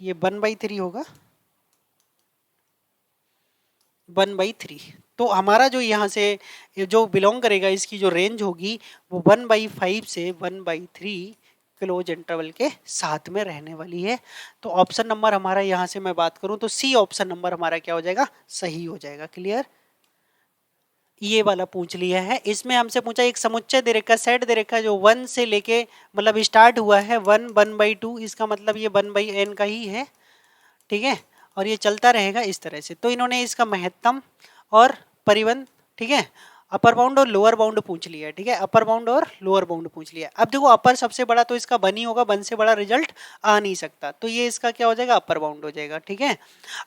ये 1/3 होगा, 1/3। तो हमारा जो यहाँ से ये जो बिलोंग करेगा, इसकी जो रेंज होगी वो 1/5 से 1/3 क्लोज इंटरवल के साथ में रहने वाली है। तो ऑप्शन नंबर हमारा यहाँ से मैं बात करूँ तो सी ऑप्शन नंबर हमारा क्या हो जाएगा, सही हो जाएगा। क्लियर, ये वाला पूछ लिया है। इसमें हमसे पूछा एक समुच्चय दे रखा, सेट दे रखा जो 1 से लेके मतलब स्टार्ट हुआ है 1/2, इसका मतलब ये 1/n का ही है, ठीक है, और ये चलता रहेगा इस तरह से। तो इन्होंने इसका महत्तम और परिबंध, ठीक है, अपर बाउंड और लोअर बाउंड पूछ लिया है, ठीक है, अपर बाउंड और लोअर बाउंड पूछ लिया है। अब देखो अपर सबसे बड़ा तो इसका 1 ही होगा, 1 से बड़ा रिजल्ट आ नहीं सकता, तो ये इसका क्या हो जाएगा, अपर बाउंड हो जाएगा, ठीक है।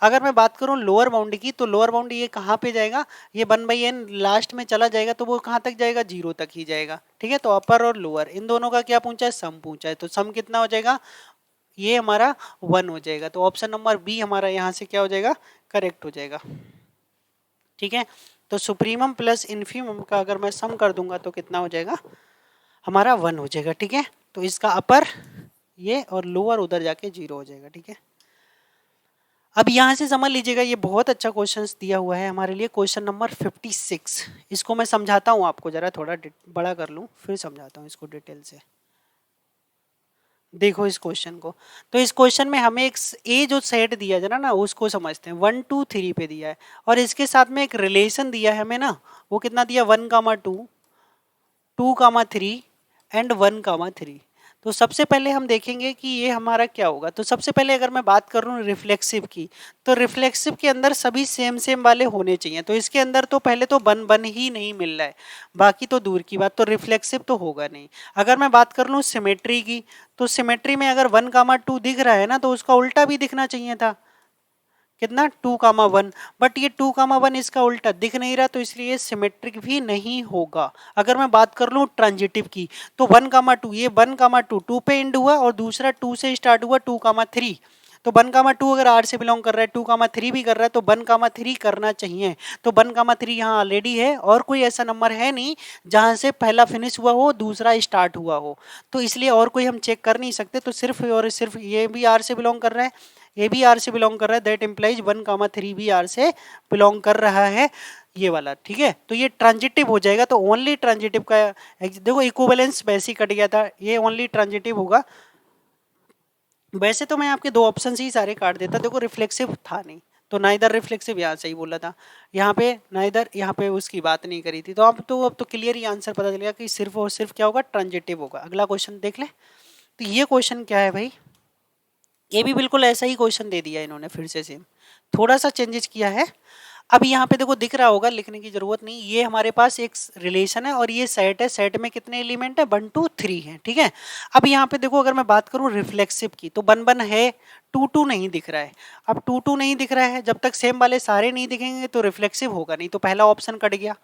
अगर मैं बात करूं लोअर बाउंड की, तो लोअर बाउंड ये कहाँ पे जाएगा, ये 1/n लास्ट में चला जाएगा, तो वो कहाँ तक जाएगा, 0 तक ही जाएगा, ठीक है। तो अपर और लोअर इन दोनों का क्या पूछा है, सम पूछा है, तो सम कितना हो जाएगा, ये हमारा 1 हो जाएगा। तो ऑप्शन नंबर बी हमारा यहाँ से क्या हो जाएगा, करेक्ट हो जाएगा, ठीक है। तो सुप्रीमम प्लस इन्फीमम का अगर मैं सम कर दूंगा तो कितना हो जाएगा, हमारा 1 हो जाएगा, ठीक है। तो इसका अपर ये और लोअर उधर जाके 0 हो जाएगा, ठीक है। अब यहाँ से समझ लीजिएगा, ये बहुत अच्छा क्वेश्चन दिया हुआ है हमारे लिए, क्वेश्चन नंबर 56। इसको मैं समझाता हूँ आपको, जरा थोड़ा बड़ा कर लूँ फिर समझाता हूँ इसको डिटेल से। देखो इस क्वेश्चन को, तो इस क्वेश्चन में हमें एक ए जो सेट दिया है ना उसको समझते हैं, 1 2 3 पे दिया है, और इसके साथ में एक रिलेशन दिया है हमें ना, वो कितना दिया, 1,2 2,3 एंड 1,3। तो सबसे पहले हम देखेंगे कि ये हमारा क्या होगा। तो सबसे पहले अगर मैं बात करूँ रिफ्लेक्सिव की, तो रिफ्लेक्सिव के अंदर सभी सेम सेम वाले होने चाहिए, तो इसके अंदर तो पहले तो बन ही नहीं मिल रहा है, बाकी तो दूर की बात, तो रिफ्लेक्सिव तो होगा नहीं। अगर मैं बात कर लूँ सिमेट्री की, तो सिमेट्री में अगर 1,2 दिख रहा है ना, तो उसका उल्टा भी दिखना चाहिए था, कितना 2,1, बट ये 2,1 इसका उल्टा दिख नहीं रहा, तो इसलिए सिमेट्रिक भी नहीं होगा। अगर मैं बात कर लूँ ट्रांजिटिव की, तो 1,2 ये 1,2 2 पे एंड हुआ और दूसरा 2 से स्टार्ट हुआ 2,3, तो 1,2 अगर R से बिलोंग कर रहा है, 2,3 भी कर रहा है, तो 1,3 करना चाहिए। तो 1,3 यहाँ ऑलरेडी है, और कोई ऐसा नंबर है नहीं जहाँ से पहला फिनिश हुआ हो दूसरा स्टार्ट हुआ हो, तो इसलिए और कोई हम चेक कर नहीं सकते। तो सिर्फ और सिर्फ ये भी R से बिलोंग कर रहा है, ये भी R से बिलोंग कर रहा है, दैट इम्प्लाइज 1,3 भी R से बिलोंग कर रहा है, ये वाला, ठीक है। तो ये ट्रांजिटिव हो जाएगा, तो ओनली ट्रांजिटिव का देखो इक्विवेलेंस वैसे ही कट गया था, ये ओनली ट्रांजिटिव होगा। वैसे तो मैं आपके दो ऑप्शन ही सारे काट देता, देखो रिफ्लेक्सिव था नहीं, तो ना इधर रिफ्लेक्सिव, यहाँ सही बोला था, यहाँ पे ना इधर, यहाँ पे उसकी बात नहीं करी थी। तो अब तो क्लियर ही आंसर पता चलेगा कि सिर्फ और सिर्फ क्या होगा, ट्रांजिटिव होगा। अगला क्वेश्चन देख ले, तो ये क्वेश्चन क्या है भाई, ये भी बिल्कुल ऐसा ही क्वेश्चन दे दिया इन्होंने, फिर से सेम, थोड़ा सा चेंजेस किया है। अब यहाँ पे देखो दिख रहा होगा, लिखने की जरूरत नहीं, ये हमारे पास एक रिलेशन है और ये सेट है, सेट में कितने एलिमेंट है, 1 2 3 है, ठीक है। अब यहाँ पे देखो अगर मैं बात करूँ रिफ्लेक्सिव की, तो 1 1 है, 2 2 नहीं दिख रहा है। अब 2 2 नहीं दिख रहा है, जब तक सेम वाले सारे नहीं दिखेंगे तो रिफ्लेक्सिव होगा नहीं, तो पहला ऑप्शन कट गया।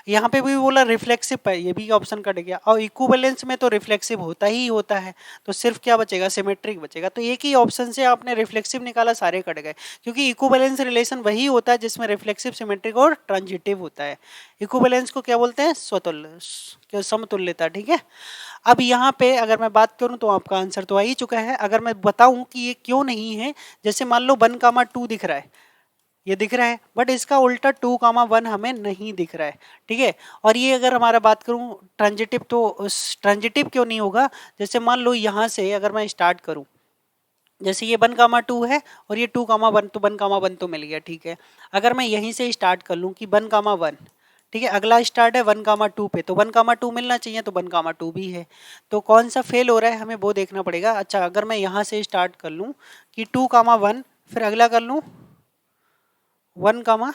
यहाँ पे भी बोला रिफ्लेक्सिव है, ये भी ऑप्शन कट गया, और इक्विवेलेंस में तो रिफ्लेक्सिव होता ही होता है, तो सिर्फ क्या बचेगा, सिमेट्रिक बचेगा। तो एक ही ऑप्शन से आपने रिफ्लेक्सिव निकाला, सारे कट गए, क्योंकि इक्विवेलेंस रिलेशन वही होता है जिसमें रिफ्लेक्सिव, सिमेट्रिक और ट्रांजिटिव होता है। इक्विवेलेंस को क्या बोलते हैं, स्वतुल्य, समतुल्यता, ठीक है। अब यहाँ पे अगर मैं बात करूँ तो आपका आंसर तो आ ही चुका है। अगर मैं बताऊं कि ये क्यों नहीं है, जैसे मान लो 1,2 दिख रहा है, ये दिख रहा है, बट इसका उल्टा 2,1 हमें नहीं दिख रहा है, ठीक है। और ये अगर हमारा बात करूं ट्रांजिटिव, तो ट्रांजिटिव क्यों नहीं होगा, जैसे मान लो यहाँ से अगर मैं स्टार्ट करूं, जैसे ये 1,2 है और ये 2,1, तो 1,1 तो मिल गया, ठीक है। अगर मैं यहीं से स्टार्ट कर लूँ कि 1,1, ठीक है, अगला स्टार्ट है 1,2 पे, तो 1,2 मिलना चाहिए, तो 1,2 भी है, तो कौन सा फेल हो रहा है हमें वो देखना पड़ेगा। अच्छा, अगर मैं यहाँ से स्टार्ट कर लूँ कि 2,1, फिर अगला कर लूँ 1,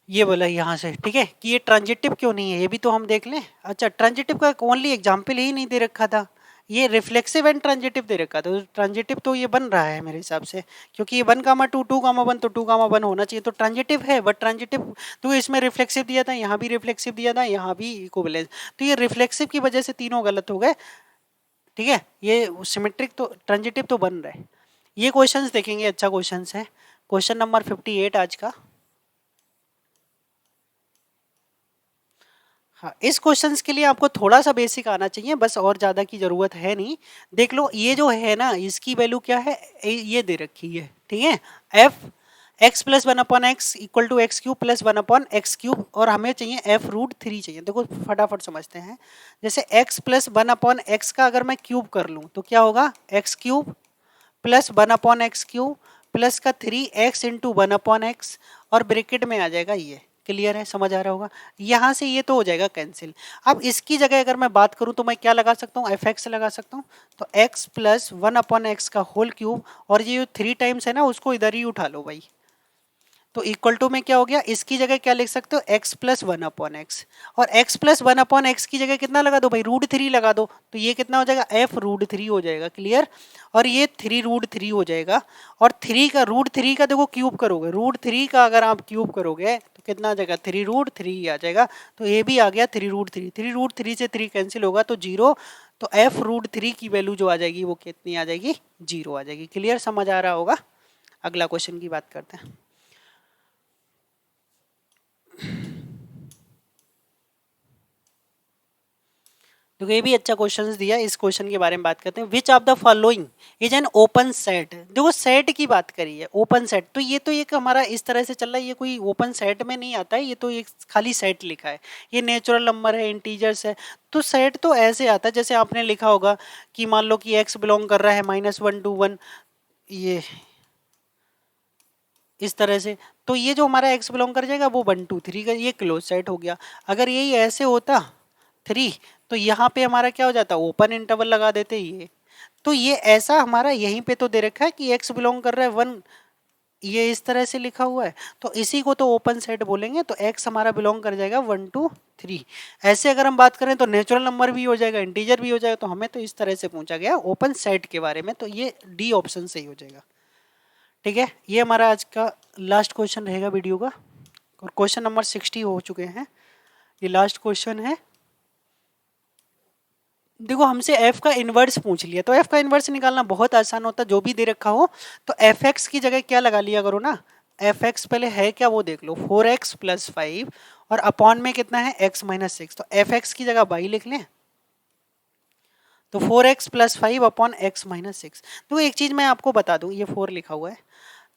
ये बोला यहाँ से, ठीक है, कि ये ट्रांजिटिव क्यों नहीं है, ये भी तो हम देख लें। अच्छा, ट्रांजिटिव का ओनली एग्जाम्पल ही नहीं दे रखा था, ये रिफ्लेक्सिव एंड ट्रांजिटिव दे रखा था, तो ट्रांजिटिव तो ये बन रहा है मेरे हिसाब से, क्योंकि ये 1,2 2,1, तो 2,1 होना चाहिए, तो ट्रांजिटिव है, बट ट्रांजिटिव तो इसमें रिफ्लेक्सिव दिया था, यहाँ भी रिफ्लेक्सिव दिया था, यहाँ भी इक्विवेलेंस, तो ये रिफ्लेक्सिव की वजह से तीनों गलत हो गए, ठीक है। ये सिमेट्रिक तो ट्रांजिटिव तो बन रहा है। ये क्वेश्चन देखेंगे, अच्छा क्वेश्चन है, क्वेश्चन नंबर 58 आज का। हाँ, इस क्वेश्चंस के लिए आपको थोड़ा सा बेसिक आना चाहिए बस, और ज़्यादा की ज़रूरत है नहीं। देख लो, ये जो है ना, इसकी वैल्यू क्या है, ये दे रखी है, ठीक है, f x plus one upon x equal to x cube plus one upon x cube, और हमें चाहिए एफ रूट थ्री चाहिए। देखो फटाफट समझते हैं, जैसे X plus one upon X का अगर मैं क्यूब कर लूँ तो क्या होगा, X cube plus one upon x cube plus का three X into one upon X, और ब्रैकेट में आ जाएगा ये। क्लियर है, समझ आ रहा होगा। यहाँ से ये तो हो जाएगा कैंसिल। अब इसकी जगह अगर मैं बात करूँ तो मैं क्या लगा सकता हूँ, एफ एक्स लगा सकता हूँ। तो x plus one upon X का होल क्यूब, और ये जो थ्री टाइम्स है ना उसको इधर ही उठा लो भाई, तो इक्वल टू में क्या हो गया, इसकी जगह क्या लिख सकते हो, x plus one upon X, और x plus one upon x की जगह कितना लगा दो भाई, रूट थ्री लगा दो, तो ये कितना हो जाएगा, f रूट थ्री हो जाएगा। क्लियर, और ये थ्री रूट थ्री हो जाएगा, और थ्री का रूट थ्री का देखो क्यूब करोगे, रूट थ्री का अगर आप क्यूब करोगे तो कितना आ जाएगा, थ्री रूट थ्री आ जाएगा। तो ये भी आ गया three root three, three root three से थ्री कैंसिल होगा तो जीरो, तो f रूट थ्री की वैल्यू जो आ जाएगी वो कितनी आ जाएगी, जीरो आ जाएगी। क्लियर, समझ आ रहा होगा। अगला क्वेश्चन की बात करते हैं। देखो ये भी अच्छा क्वेश्चन दिया, इस क्वेश्चन के बारे में बात करते हैं। Which of the following is an open set. देखो सेट की बात करी है, ओपन सेट, तो ये तो एक हमारा इस तरह से चल रहा है, ये कोई ओपन सेट में नहीं आता है, ये तो एक खाली सेट लिखा है। ये नेचुरल नंबर है, इंटीजर्स है, तो सेट तो ऐसे आता है जैसे आपने लिखा होगा कि मान लो कि एक्स बिलोंग कर रहा है माइनस वन टू वन, ये इस तरह से, तो ये जो हमारा एक्स बिलोंग कर जाएगा वो वन टू थ्री का, ये क्लोज सेट हो गया। अगर यही ऐसे होता थ्री, तो यहाँ पे हमारा क्या हो जाता, ओपन इंटरवल लगा देते ये। तो ये ऐसा हमारा यहीं पे तो दे रखा है कि एक्स बिलोंग कर रहा है वन, ये इस तरह से लिखा हुआ है, तो इसी को तो ओपन सेट बोलेंगे। तो एक्स हमारा बिलोंग कर जाएगा वन टू थ्री। ऐसे अगर हम बात करें तो नेचुरल नंबर भी हो जाएगा, इंटीजर भी हो जाएगा, तो हमें तो इस तरह से पूछा गया ओपन सेट के बारे में, तो ये डी ऑप्शन सही हो जाएगा। ठीक है, ये हमारा आज का लास्ट क्वेश्चन रहेगा वीडियो का, और क्वेश्चन नंबर 60 हो चुके हैं, ये लास्ट क्वेश्चन है। देखो हमसे f का इन्वर्स पूछ लिया, तो f का इन्वर्स निकालना बहुत आसान होता है, जो भी दे रखा हो तो fx की जगह क्या लगा लिया करो ना, fx पहले है क्या वो देख लो, 4x प्लस फाइव, और अपॉन में कितना है x माइनस सिक्स, तो fx की जगह y लिख लें, तो 4x plus five upon x minus six. तो एक चीज मैं आपको बता दूं, ये 4 लिखा हुआ है,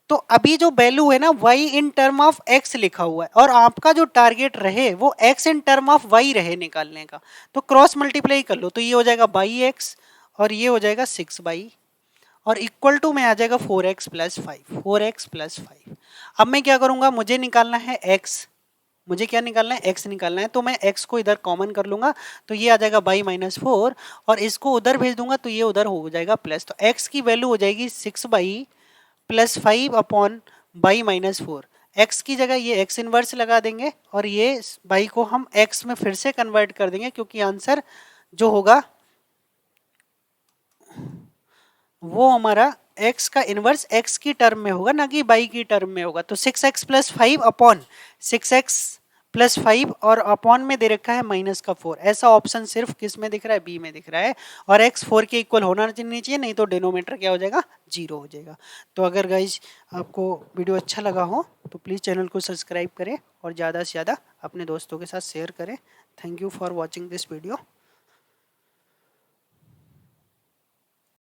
तो अभी जो वैल्यू है ना y in term of x लिखा हुआ है, और आपका जो टारगेट रहे वो x in term of y रहे निकालने का, तो क्रॉस मल्टीप्लाई कर लो, तो ये हो जाएगा बाई एक्स, और ये हो जाएगा सिक्स बाई, और इक्वल टू में आ जाएगा 4x plus five, 4x plus five. अब मैं क्या करूंगा, मुझे निकालना है x, मुझे क्या निकालना है, x निकालना है, तो मैं x को इधर कॉमन कर लूंगा, तो ये आ जाएगा बाई माइनस फोर, और इसको उधर भेज दूंगा तो ये उधर हो जाएगा प्लस, तो x की वैल्यू हो जाएगी six by plus five upon by minus four. X की जगह ये एक्स इनवर्स लगा देंगे, और ये बाई को हम एक्स में फिर से कन्वर्ट कर देंगे, क्योंकि आंसर जो होगा वो हमारा x का इनवर्स x की टर्म में होगा, ना कि बाई की टर्म में होगा। तो 6x plus five upon 6x plus five, और अपॉन में दे रखा है माइनस का 4। ऐसा ऑप्शन सिर्फ किस में दिख रहा है, बी में दिख रहा है, और x 4 के इक्वल होना नहीं चाहिए, नहीं तो डिनोमीटर क्या हो जाएगा, जीरो हो जाएगा। तो अगर गाइज आपको वीडियो अच्छा लगा हो तो प्लीज़ चैनल को सब्सक्राइब करें, और ज़्यादा से ज़्यादा अपने दोस्तों के साथ शेयर करें। Thank you for watching this video.